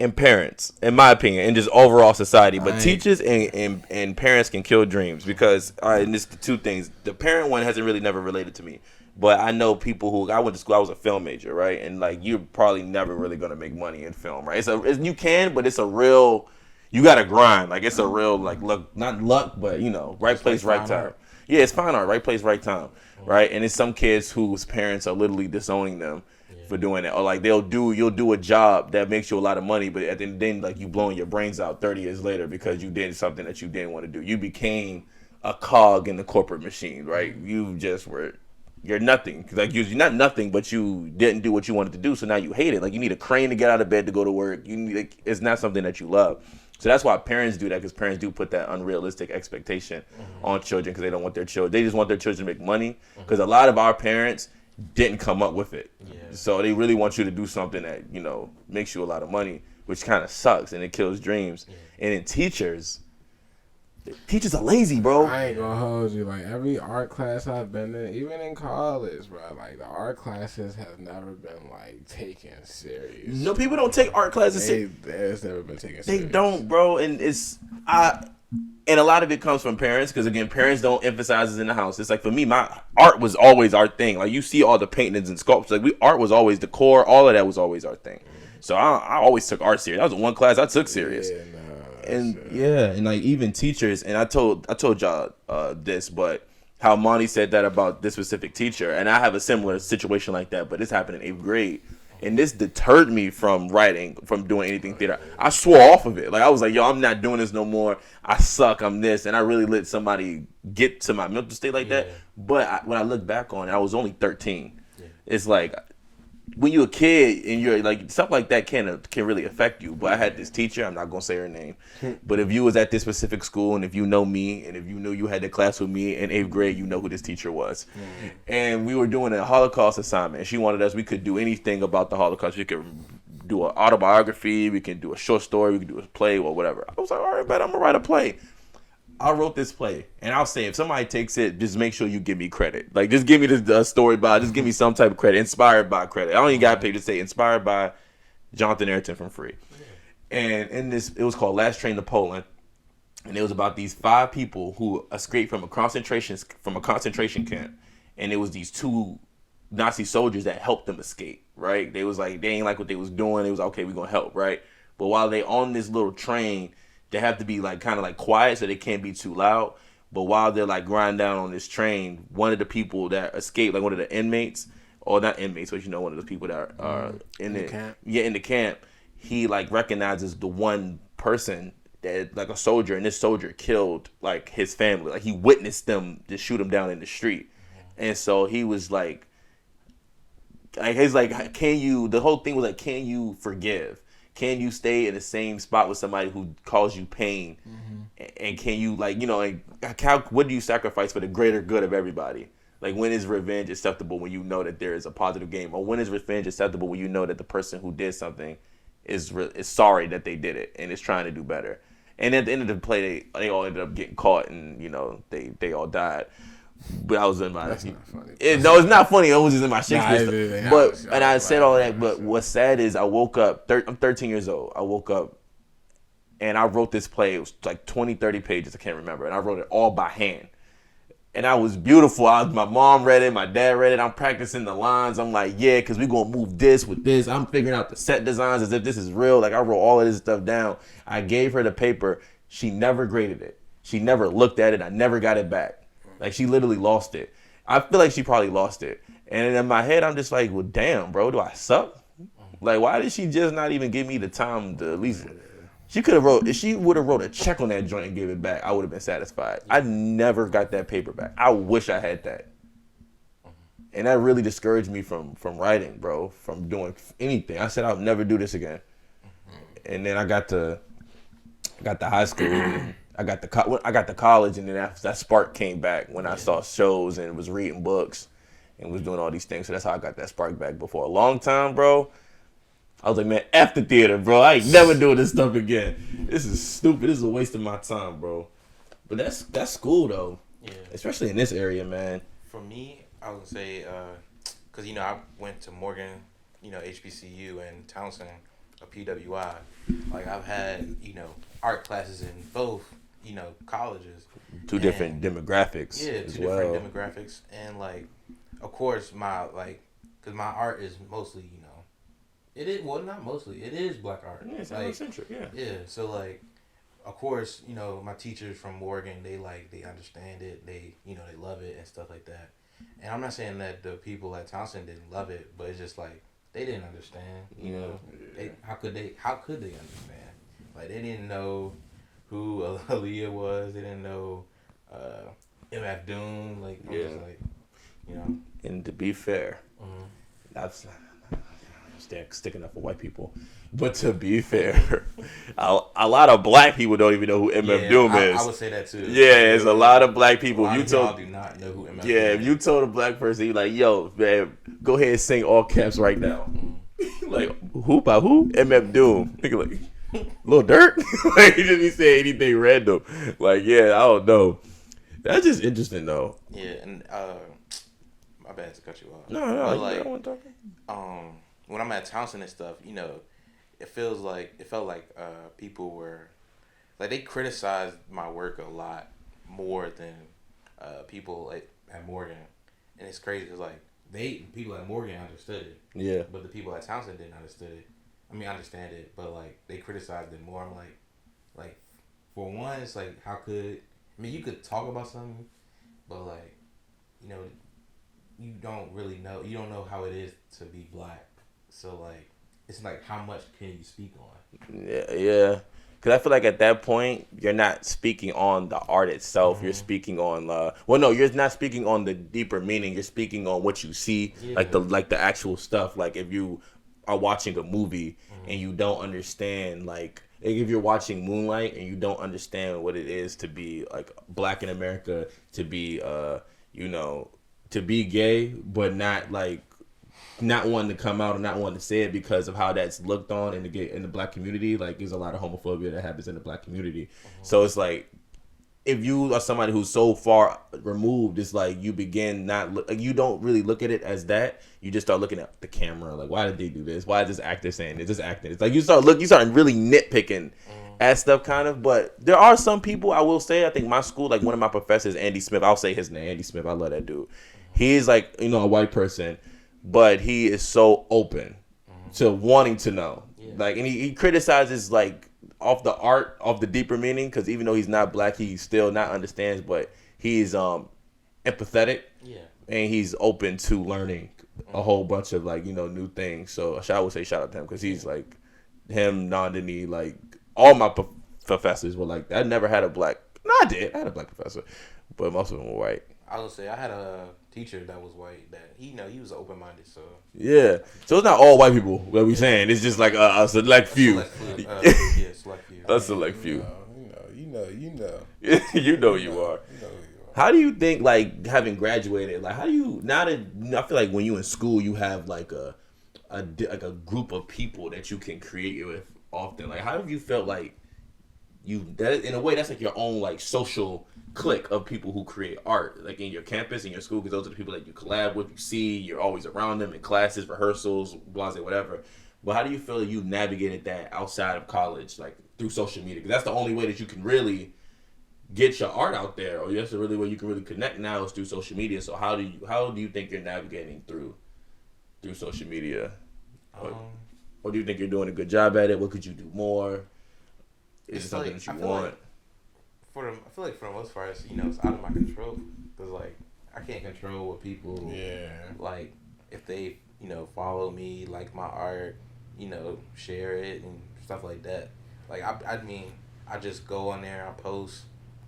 and parents, in my opinion, and just overall society. But teachers and parents can kill dreams because, all right, and it's the two things. The parent one hasn't really never related to me. But I know people who, I went to school, I was a film major, right? And like, you're probably never really going to make money in film, right? You can, but it's a real... You gotta grind. Like, it's a real, like, luck, not luck, but, right place, right time. Art. Yeah, it's fine art, right place, right time, right? And it's some kids whose parents are literally disowning them for doing that. Or, like, you'll do a job that makes you a lot of money, but then, like, you blowing your brains out 30 years later because you did something that you didn't want to do. You became a cog in the corporate machine, right? You just you're nothing. Like, you're not nothing, but you didn't do what you wanted to do, so now you hate it. Like, you need a crane to get out of bed to go to work. It's not something that you love. So that's why parents do that, because parents do put that unrealistic expectation on children because they don't want their children. They just want their children to make money because a lot of our parents didn't come up with it. Yeah. So they really want you to do something that, makes you a lot of money, which kind of sucks and it kills dreams. Yeah. And then teachers are lazy, bro. I ain't gonna hold you. Like, every art class I've been in, even in college, bro, like, the art classes have never been, like, taken serious. No, people don't take art classes serious. It's never been taken serious. They don't, bro. And and a lot of it comes from parents, because, again, parents don't emphasize it in the house. It's like, for me, my art was always our thing. Like, you see all the paintings and sculptures. Like, art was always the core. All of that was always our thing. So I always took art serious. That was the one class I took serious. Yeah, and like, even teachers, and I told y'all this, but how Monty said that about this specific teacher, and I have a similar situation like that, but this happened in 8th grade, and this deterred me from writing, from doing anything theater. I swore off of it. Like, I was like, yo, I'm not doing this no more. I suck. I'm this, and I really let somebody get to my mental state like that. But when I look back on it, I was only 13. Yeah. It's like, when you're a kid and you're like, stuff like that can really affect you. But I had this teacher, I'm not gonna say her name, but if you was at this specific school, and if you know me, and if you knew you had the class with me in 8th grade, you know who this teacher was. And we were doing a Holocaust assignment. She wanted us, we could do anything about the Holocaust. We could do an autobiography, we can do a short story, we could do a play or whatever. I was like, all right, man, I'm gonna write a play. I wrote this play, and I'll say, if somebody takes it, just make sure you give me credit. Like, just give me the story by, just give me some type of credit, inspired by credit. I don't even got to pay, to say inspired by Jonathan Arrington from Free. And in this, it was called Last Train to Poland. And it was about these 5 people who escaped from a concentration camp, and it was these 2 Nazi soldiers that helped them escape. Right? They was like, they ain't like what they was doing. It was okay, we gonna help, right? But while they on this little train, they have to be like kind of like quiet so they can't be too loud. But while they're like grinding down on this train, one of the people that escaped, like one of the inmates, or not inmates, but one of the people that are in the camp. Yeah, in the camp, he like recognizes the one person that like a soldier, and this soldier killed like his family. Like he witnessed them just shoot him down in the street, and so he was like he's like, can you? The whole thing was like, can you forgive? Can you stay in the same spot with somebody who caused you pain? And can you what do you sacrifice for the greater good of everybody? Like, when is revenge acceptable when you know that there is a positive game? Or when is revenge acceptable when you know that the person who did something is sorry that they did it and is trying to do better? And at the end of the play, they all ended up getting caught, and they all died. But I was in my. That's not funny. No, it's not funny. It was just in my Shakespeare stuff. But I said all that. But what's sad is I woke up. I'm 13 years old. I woke up, and I wrote this play. It was like 20, 30 pages. I can't remember. And I wrote it all by hand. And I was beautiful. My mom read it. My dad read it. I'm practicing the lines. I'm like, yeah, because we're going to move this with this. I'm figuring out the set designs as if this is real. Like, I wrote all of this stuff down. I gave her the paper. She never graded it. She never looked at it. I never got it back. Like, she literally lost it. I feel like she probably lost it. And in my head, I'm just like, well, damn, bro, do I suck? Like, why did she just not even give me the time to at least... She could have if she would have wrote a check on that joint and gave it back, I would have been satisfied. I never got that paper back. I wish I had that. And that really discouraged me from writing, bro, from doing anything. I said I'll never do this again. And then I got to high school, and I got to college, and then that spark came back when I saw shows and was reading books and was doing all these things. So that's how I got that spark back. But for a long time, bro, I was like, man, F the theater, bro. I ain't never doing this stuff again. This is stupid. This is a waste of my time, bro. But that's cool, though. Yeah. Especially in this area, man. For me, I would say, because, I went to Morgan, HBCU, and Townsend, a PWI. Like, I've had, art classes in both, colleges. Two different demographics. Yeah, two different demographics. And, like, of course, because my art is mostly, it is, well, not mostly. It is black art. Yeah, it's Afrocentric, yeah. Yeah, so, like, of course, my teachers from Morgan, they understand it. They, they love it and stuff like that. And I'm not saying that the people at Townsend didn't love it, but it's just, like, they didn't understand, Yeah. How could they understand? Like, they didn't know who Aaliyah was. They didn't know MF Doom. Like, yeah. Just like, And to be fair, that's... sticking up for white people, but to be fair, a lot of black people don't even know who MF Doom is. I would say that too. Yeah, it's a lot of black people. Y'all do not know who MF Doom is. If you told a black person, you're like, yo, man, go ahead and sing all caps right now. Like, who by who? MF Doom. Nigga, like, Lil Durk? Like, he just be saying anything random. Like, yeah, I don't know. That's just interesting though. Yeah, and my bad to cut you off. No, but, like, I don't want to talk. When I'm at Townsend and stuff, it felt like people were, like, they criticized my work a lot more than people at Morgan, and it's crazy because like people at Morgan understood it, yeah, but the people at Townsend didn't understand it, but like they criticized it more. I'm like for one, it's like you could talk about something, but like you don't really know, you don't know how it is to be black. So, like, it's like, how much can you speak on? Yeah. Because I feel like at that point, you're not speaking on the art itself. Mm-hmm. You're speaking on, you're not speaking on the deeper meaning. You're speaking on what you see, like the actual stuff. Like, if you are watching a movie and you don't understand, like if you're watching Moonlight and you don't understand what it is to be, like, black in America, to be, to be gay, but not wanting to come out or not wanting to say it because of how that's looked on in the black community. Like, there's a lot of homophobia that happens in the black community. Mm-hmm. So it's like, if you are somebody who's so far removed, it's like you begin you don't really look at it as that. You just start looking at the camera. Like, why did they do this? Why is this actor saying this? This acting. It's like you start really nitpicking at stuff kind of. But there are some people, I will say, I think my school, like one of my professors, Andy Smith, I'll say his name, Andy Smith, I love that dude. He's like, you know, a white person, but he is so open to wanting to know. Yeah. Like, and he criticizes, like, off the art, of the deeper meaning, because even though he's not black, he still not understands, but he's empathetic. Yeah. And he's open to learning a whole bunch of, like, you know, new things. So I would say shout out to him, because he's like, him, Nandini, like, all my professors were like, I never had a black, no, I did, I had a black professor, but most of them were white. I would say I had a teacher that was white, that he was open-minded, so. Yeah. So it's not all white people that we saying, it's just like a select few. Select few. A select few. You know. You know you are. How do you think, like, having graduated, like, how do you, now that, I feel like when you in school, you have, like, a group of people that you can create with often. Like, how have you felt like that, in a way, that's like your own, like, social clique of people who create art, like, in your campus, in your school, because those are the people that you collab with, you see, you're always around them in classes, rehearsals, blase, whatever. But how do you feel that you navigated that outside of college, like, through social media? Because that's the only way that you can really get your art out there, or that's the really way you can really connect now is through social media. So how do you think you're navigating through social media? Or do you think you're doing a good job at it? What could you do more? Is it something that you want? I feel like for the most part, it's, it's out of my control. Because, like, I can't control what people, like, if they, follow me, like my art, share it and stuff like that. Like, I mean, I just go on there, I post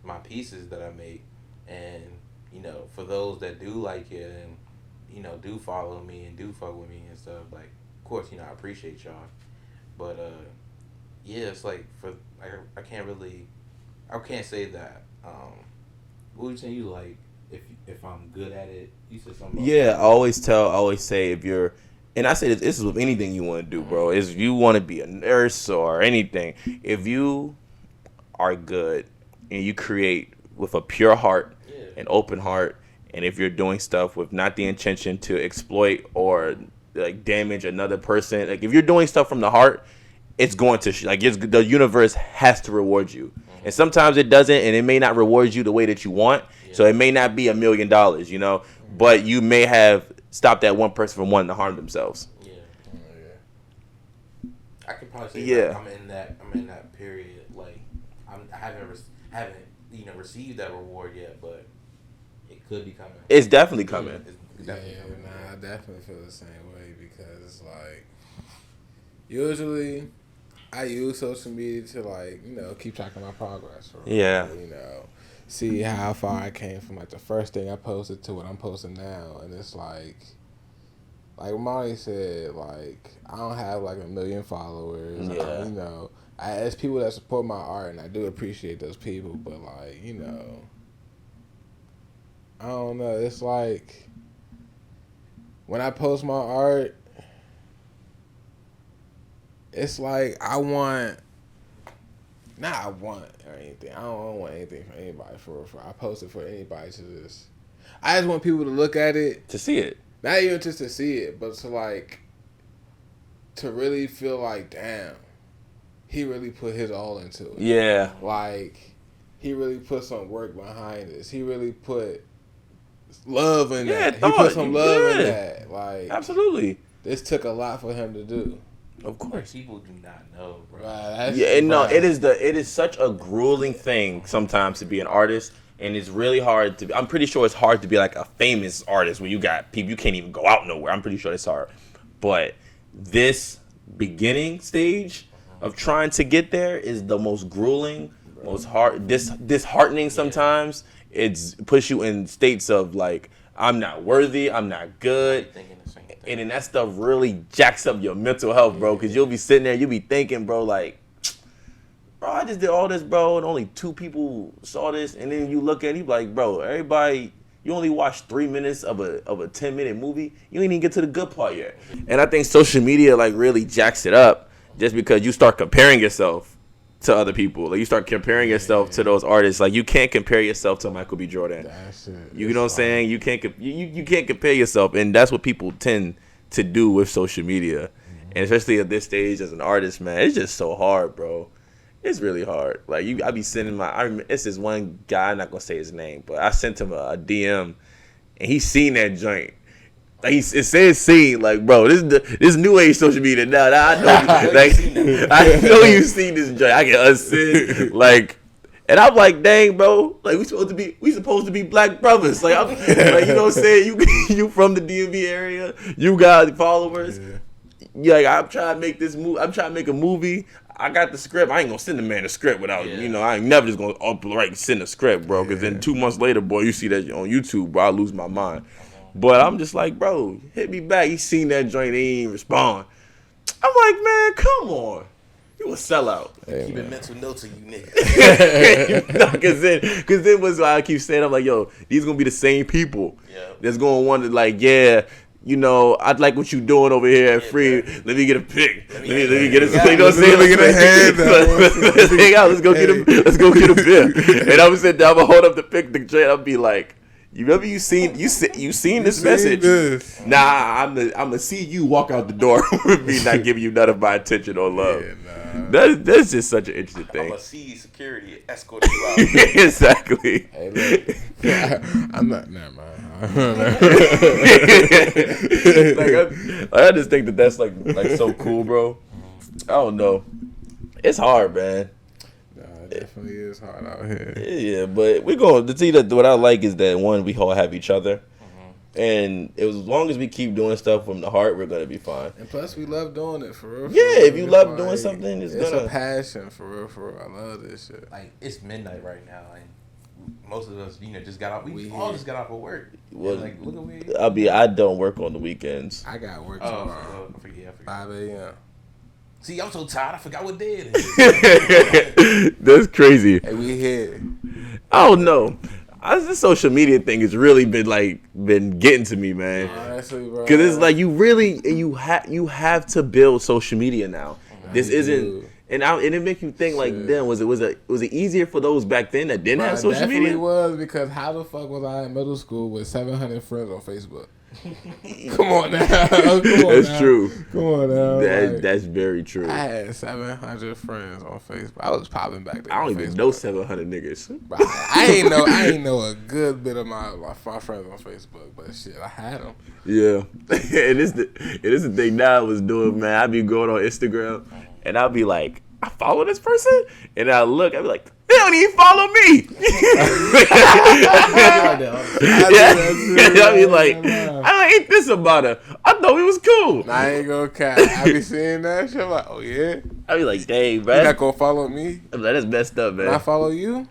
my pieces that I make, and, for those that do like it and, do follow me and do fuck with me and stuff, like, of course, I appreciate y'all. But, yeah, it's like, I can't say that. What were you saying? You like, if I'm good at it, you said something. Yeah, I always say if you're, and I say this is with anything you want to do, bro. Is if you want to be a nurse or anything, if you are good and you create with a pure heart, an open heart, and if you're doing stuff with not the intention to exploit or like damage another person, like if you're doing stuff from the heart, it's going to the universe has to reward you. And sometimes it doesn't, and it may not reward you the way that you want. So it may not be $1 million, but you may have stopped that one person from wanting to harm themselves. I could probably say I'm in that period. Like I haven't received that reward yet, but it could be coming. It's definitely coming. I definitely feel the same way, because like usually I use social media to, like, keep track of my progress. See how far I came from, like, the first thing I posted to what I'm posting now. And it's like Rahmani said, like, I don't have, like, 1 million followers. Yeah. As people that support my art, and I do appreciate those people, but, like, I don't know. It's like, when I post my art, it's like I want or anything. I don't want anything from anybody for I post it for anybody to just. I just want people to look at it, to see it. Not even just to see it, but to really feel like, damn, he really put his all into it. Yeah. Like, he really put some work behind this. He really put love in that. He put some love in that. Like, absolutely. This took a lot for him to do. Of course, people do not know, bro. It is such a grueling thing sometimes to be an artist, and it's really hard to. I'm pretty sure it's hard to be like a famous artist when you got people you can't even go out nowhere. I'm pretty sure it's hard, but this beginning stage of trying to get there is the most grueling, most hard, disheartening sometimes. It's puts you in states of like, I'm not worthy, I'm not good. And then that stuff really jacks up your mental health, bro, because you'll be sitting there, you'll be thinking, bro, like, bro, I just did all this, bro, and only 2 people saw this. And then you look at it, you be like, bro, everybody, you only watched 3 minutes of a 10-minute movie. You ain't even get to the good part yet. And I think social media, like, really jacks it up just because you start comparing yourself to other people. Like, you start comparing yourself to those artists. Like, you can't compare yourself to Michael B. Jordan. That's it. You know what I'm saying? You can't compare yourself, and that's what people tend to do with social media. And especially at this stage as an artist, man, it's just so hard, bro. It's really hard. Like I be sending it's this one guy. I'm not gonna say his name, but I sent him a DM, and he seen that joint. Like it says seen. Like, bro, this new age social media now. I know, like I know you seen this joint. I can unsend like. And I'm like, dang, bro, like we supposed to be black brothers. Like, like you know what I'm saying? You from the DMV area, you got followers. Yeah. Like I'm trying to make this movie. I'm trying to make a movie. I got the script. I ain't gonna send the man a script without I ain't never just gonna send a script, bro. Because then 2 months later, boy, you see that on YouTube, bro, I lose my mind. But I'm just like, bro, hit me back. He seen that joint, he ain't respond. I'm like, man, come on. You a sellout. Hey, keep a mental notes of you niggas. Cause then what's why I keep saying, I'm like, yo, these gonna be the same people that's gonna want to like, you know, I'd like what you doing over here at Free. Bro. Let me get a pic. Let me get a. You know what I'm saying? Let me get a hand. Let's hang out. Let's go get a beer. And I'm sitting down. I'm gonna hold up the pic. I'll be like, you remember you seen this message? This. Nah, I'm gonna see you walk out the door with me not giving you none of my attention or love. Yeah, nah. That's just such an interesting thing. I'm gonna see security escort you out. Exactly. Hey, look, I'm not. Never mind. I just think that's like so cool, bro. I don't know. It's hard, man. It definitely is hard out here. Yeah, but we're going to see that. What I like is that one, we all have each other, and as long as we keep doing stuff from the heart, we're gonna be fine. And plus, we love doing it for real. Yeah, if you love doing something, it's a passion for real. I love this shit. Like it's midnight right now, and most of us, just got off. We all just got off of work. Well, like look at me. I don't work on the weekends. I got work tomorrow. I forget. 5 a.m. See, I'm so tired. I forgot what day it is. That's crazy. Hey, we here. I don't know. This social media thing has really been getting to me, man. Honestly, bro. Because it's like you have to build social media now. This isn't, and it makes you think like, damn, was it easier for those back then that didn't have social media? It was, because how the fuck was I in middle school with 700 friends on Facebook? Come on now. That's true. Come on now. That's very true. I had 700 friends on Facebook. I was popping back then. I don't even know 700 niggas. Bro, I ain't know a good bit of my friends on Facebook, but shit, I had them. Yeah, and it's the thing now I was doing, man. I be going on Instagram, and I'll be like, I follow this person, and I look, I be like, they don't even follow me. I be like, I ain't this about her. I thought we was cool. Nah, I ain't gonna cap. I be seeing that shit. I'm like, oh yeah. I be like, dang, bro. You not gonna follow me? I'm like, that's messed up, man. Can I follow you?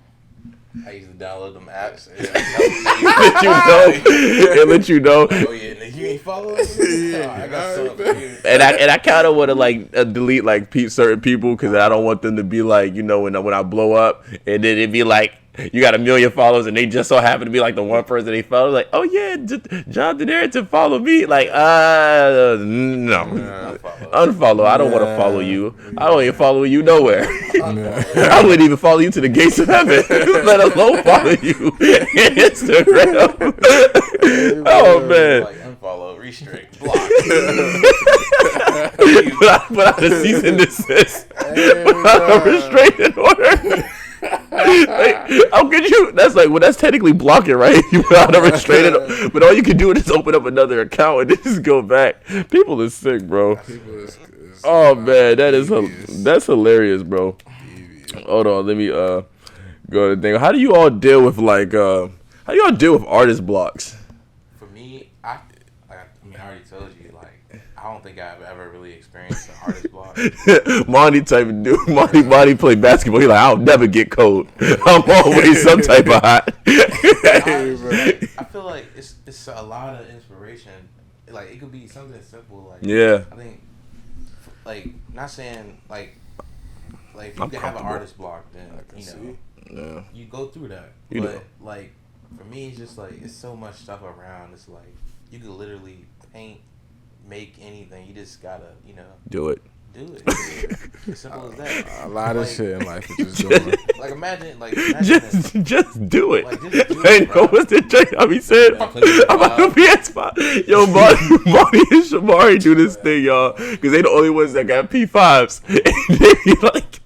I used to download them apps. Let you know. Oh yeah, and you ain't following me. I got something for you. And I kind of want to delete certain people because I don't want them to be like, when I blow up and then it'd be like, you got 1 million followers and they just so happen to be like the one person they follow. Like, oh yeah, Jonathan Arrington follow me. Like, no. Unfollow. I don't want to follow you. I don't even follow you nowhere. I wouldn't even follow you to the gates of heaven, let alone follow you on Instagram. Oh man. Like, unfollow, restrict, block. Put out a cease and desist. Put out a restraining order. How could you? That's technically blocking, right? You put out a restraining, but all you can do is open up another account and just go back. People are sick, bro. Oh man, that's hilarious, bro. Hold on, let me go to the thing. How do you all deal with artist blocks? For me, I already told you, I don't think I've ever really experienced an artist block. Monty type of dude. Monty play basketball. He like, I'll never get cold. I'm always some type of hot. I feel like it's a lot of inspiration. Like it could be something simple. Yeah. I think, not saying if you have an artist block, then you go through that. For me, it's just it's so much stuff around. It's you could literally paint. Make anything, you just gotta, do it. As simple as that. A lot of shit in life is just going. Imagine just do it. Just do it, bro. What's the trick? I mean, said I'm about to PS5. Yo, Marty and Shamari do this thing, y'all, because they the only ones that got P5s. And they be like,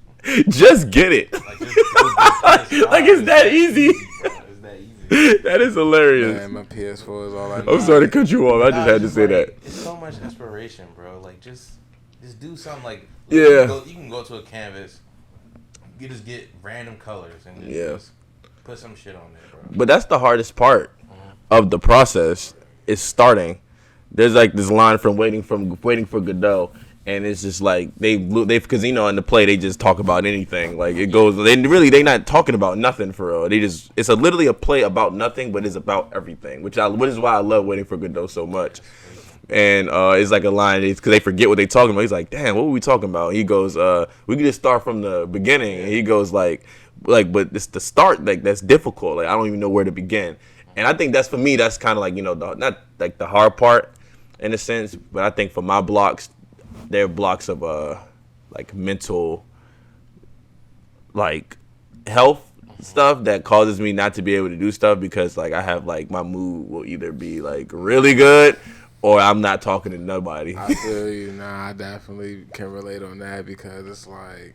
Just get it. Like, just go like it's that easy. Bro. It's that easy. That is hilarious. Man, my PS4 is all I need. I'm sorry to cut you off. I just had to say that. It's so much inspiration, bro. Like, just do something. Like, Yeah. You can go to a canvas. You just get random colors and just put some shit on there, bro. But that's the hardest part of the process is starting. There's like this line from Waiting for Godot, and it's just like they because in the play they just talk about anything. Like it goes, they not talking about nothing for real. It's literally a play about nothing, but it's about everything, which is why I love Waiting for Godot so much. And it's like a line because they forget what they talking about. He's like, damn, what were we talking about? He goes, we could just start from the beginning. And he goes like, but it's the start that's difficult. Like I don't even know where to begin. And I think that's for me. That's kind of like not like the hard part in a sense, but I think for my blocks, they're blocks of like mental, like health stuff that causes me not to be able to do stuff because like I have like my mood will either be like really good. Or I'm not talking to nobody. I feel you. Nah, I definitely can relate on that because it's like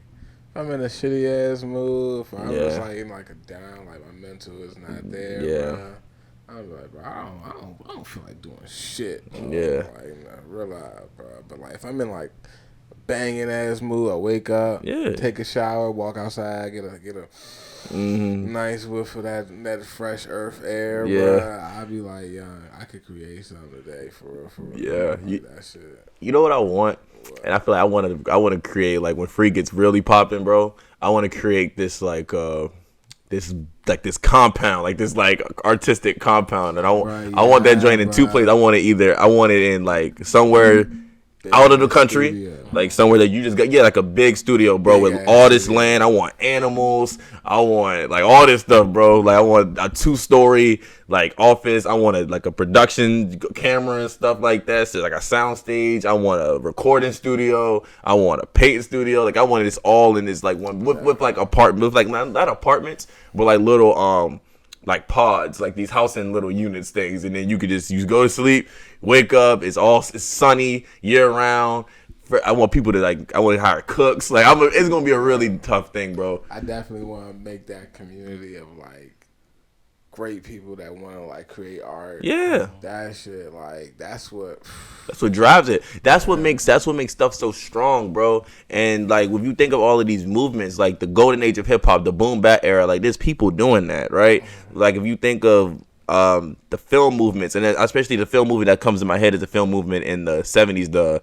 if I'm in a shitty ass mood, if I'm just like in like a down, like my mental is not there. Yeah. Bro. I'm like, bro, I don't feel like doing shit. Bro. Yeah. Like, realize, bro. But like if I'm in like a banging ass mood, I wake up, take a shower, walk outside, get a nice whiff of that fresh earth air, bro. I'll be like, I could create something today for real. Yeah, that shit. You know what I want, and I feel like I want to create like when Free gets really popping, bro. I want to create this like this compound, like this like artistic compound, and I want that joint in two places. I want it in like somewhere out of the country, studio. Like somewhere that you just got, like a big studio, bro, with all this land. I want animals. I want like all this stuff, bro. Like I want a 2-story like office. I want like a production camera and stuff like that. So like a sound stage. I want a recording studio. I want a painting studio. Like I wanted this all in this like one with like apartment, with like not apartments, but like little like pods, like these house and little units things, and then you go to sleep, wake up, it's sunny year round. I want people to I want to hire cooks. Like it's gonna be a really tough thing, bro. I definitely want to make that community of like great people that want to like create art. Yeah, that shit, like that's what drives it. That's what makes stuff so strong, bro. And like if you think of all of these movements, like the golden age of hip hop, the boom bap era, like there's people doing that, right? Like if you think of the film movements, and especially the film movement that comes to my head is the film movement in the 70s, the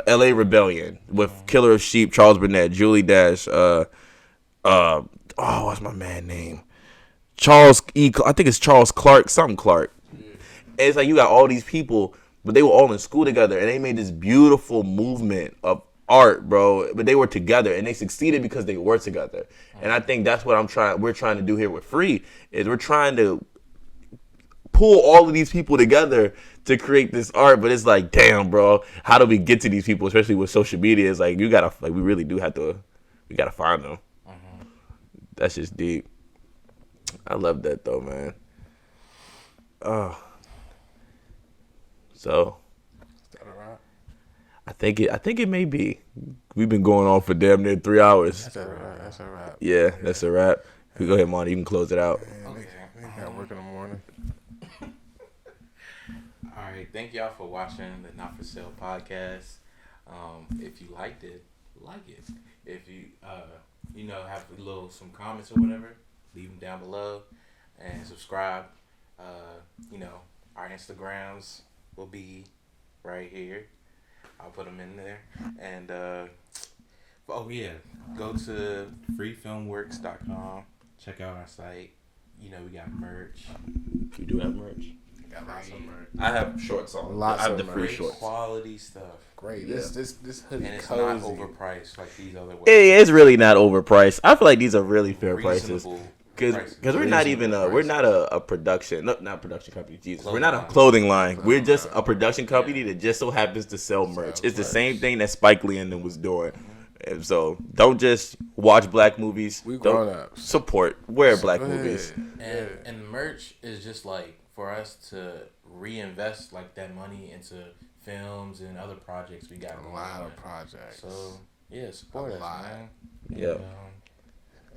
LA Rebellion with Killer of Sheep, Charles Burnett, Julie Dash, what's my man name? I think it's Charles Clark, something Clark. And it's like you got all these people, but they were all in school together, and they made this beautiful movement of art, bro. But they were together, and they succeeded because they were together. And I think that's what we're trying to do here with Free, is we're trying to pull all of these people together to create this art. But it's like, damn, bro, how do we get to these people, especially with social media? It's like we really do have to, we gotta find them. That's just deep. I love that though, man. So I think it may be. We've been going on for damn near 3 hours. That's a wrap. Yeah, that's a wrap. Go ahead, Monty. You can close it out. Okay. I got work in the morning. All right. Thank y'all for watching the Not For Sale podcast. If you liked it, like it. If you have some comments or whatever, leave them down below and subscribe. Our Instagrams will be right here. I'll put them in there. And go to freefilmworks.com. Check out our site. We got merch. You do have merch. Got lots of merch. I have shorts on. Lots I have of the free merch. shorts. Quality stuff. Great. Yeah. This hoodie And it's cozy. not overpriced like these other ones. It's really not overpriced. I feel like these are really fair prices. Reasonable Because prices. we're not even we're not a production, not production company. Jesus, we're not a clothing line. We're just a production company that just so happens to sell merch. It's the same thing that Spike Lee and them was doing. And so don't just watch black movies. We grown ups. Wear black movies. And merch is just like for us to reinvest like that money into films and other projects we got. A lot of projects. So Yeah, support us, man. Yeah.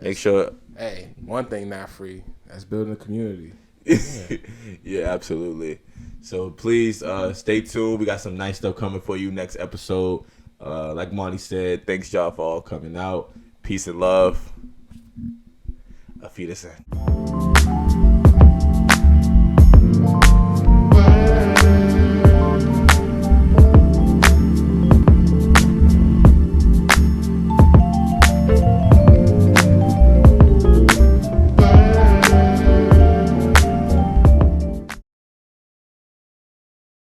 Make sure. Hey, one thing not free. That's building a community. Yeah, absolutely. So please stay tuned. We got some nice stuff coming for you next episode. Like Monty said, thanks y'all for all coming out. Peace and love. Auf Wiedersehen.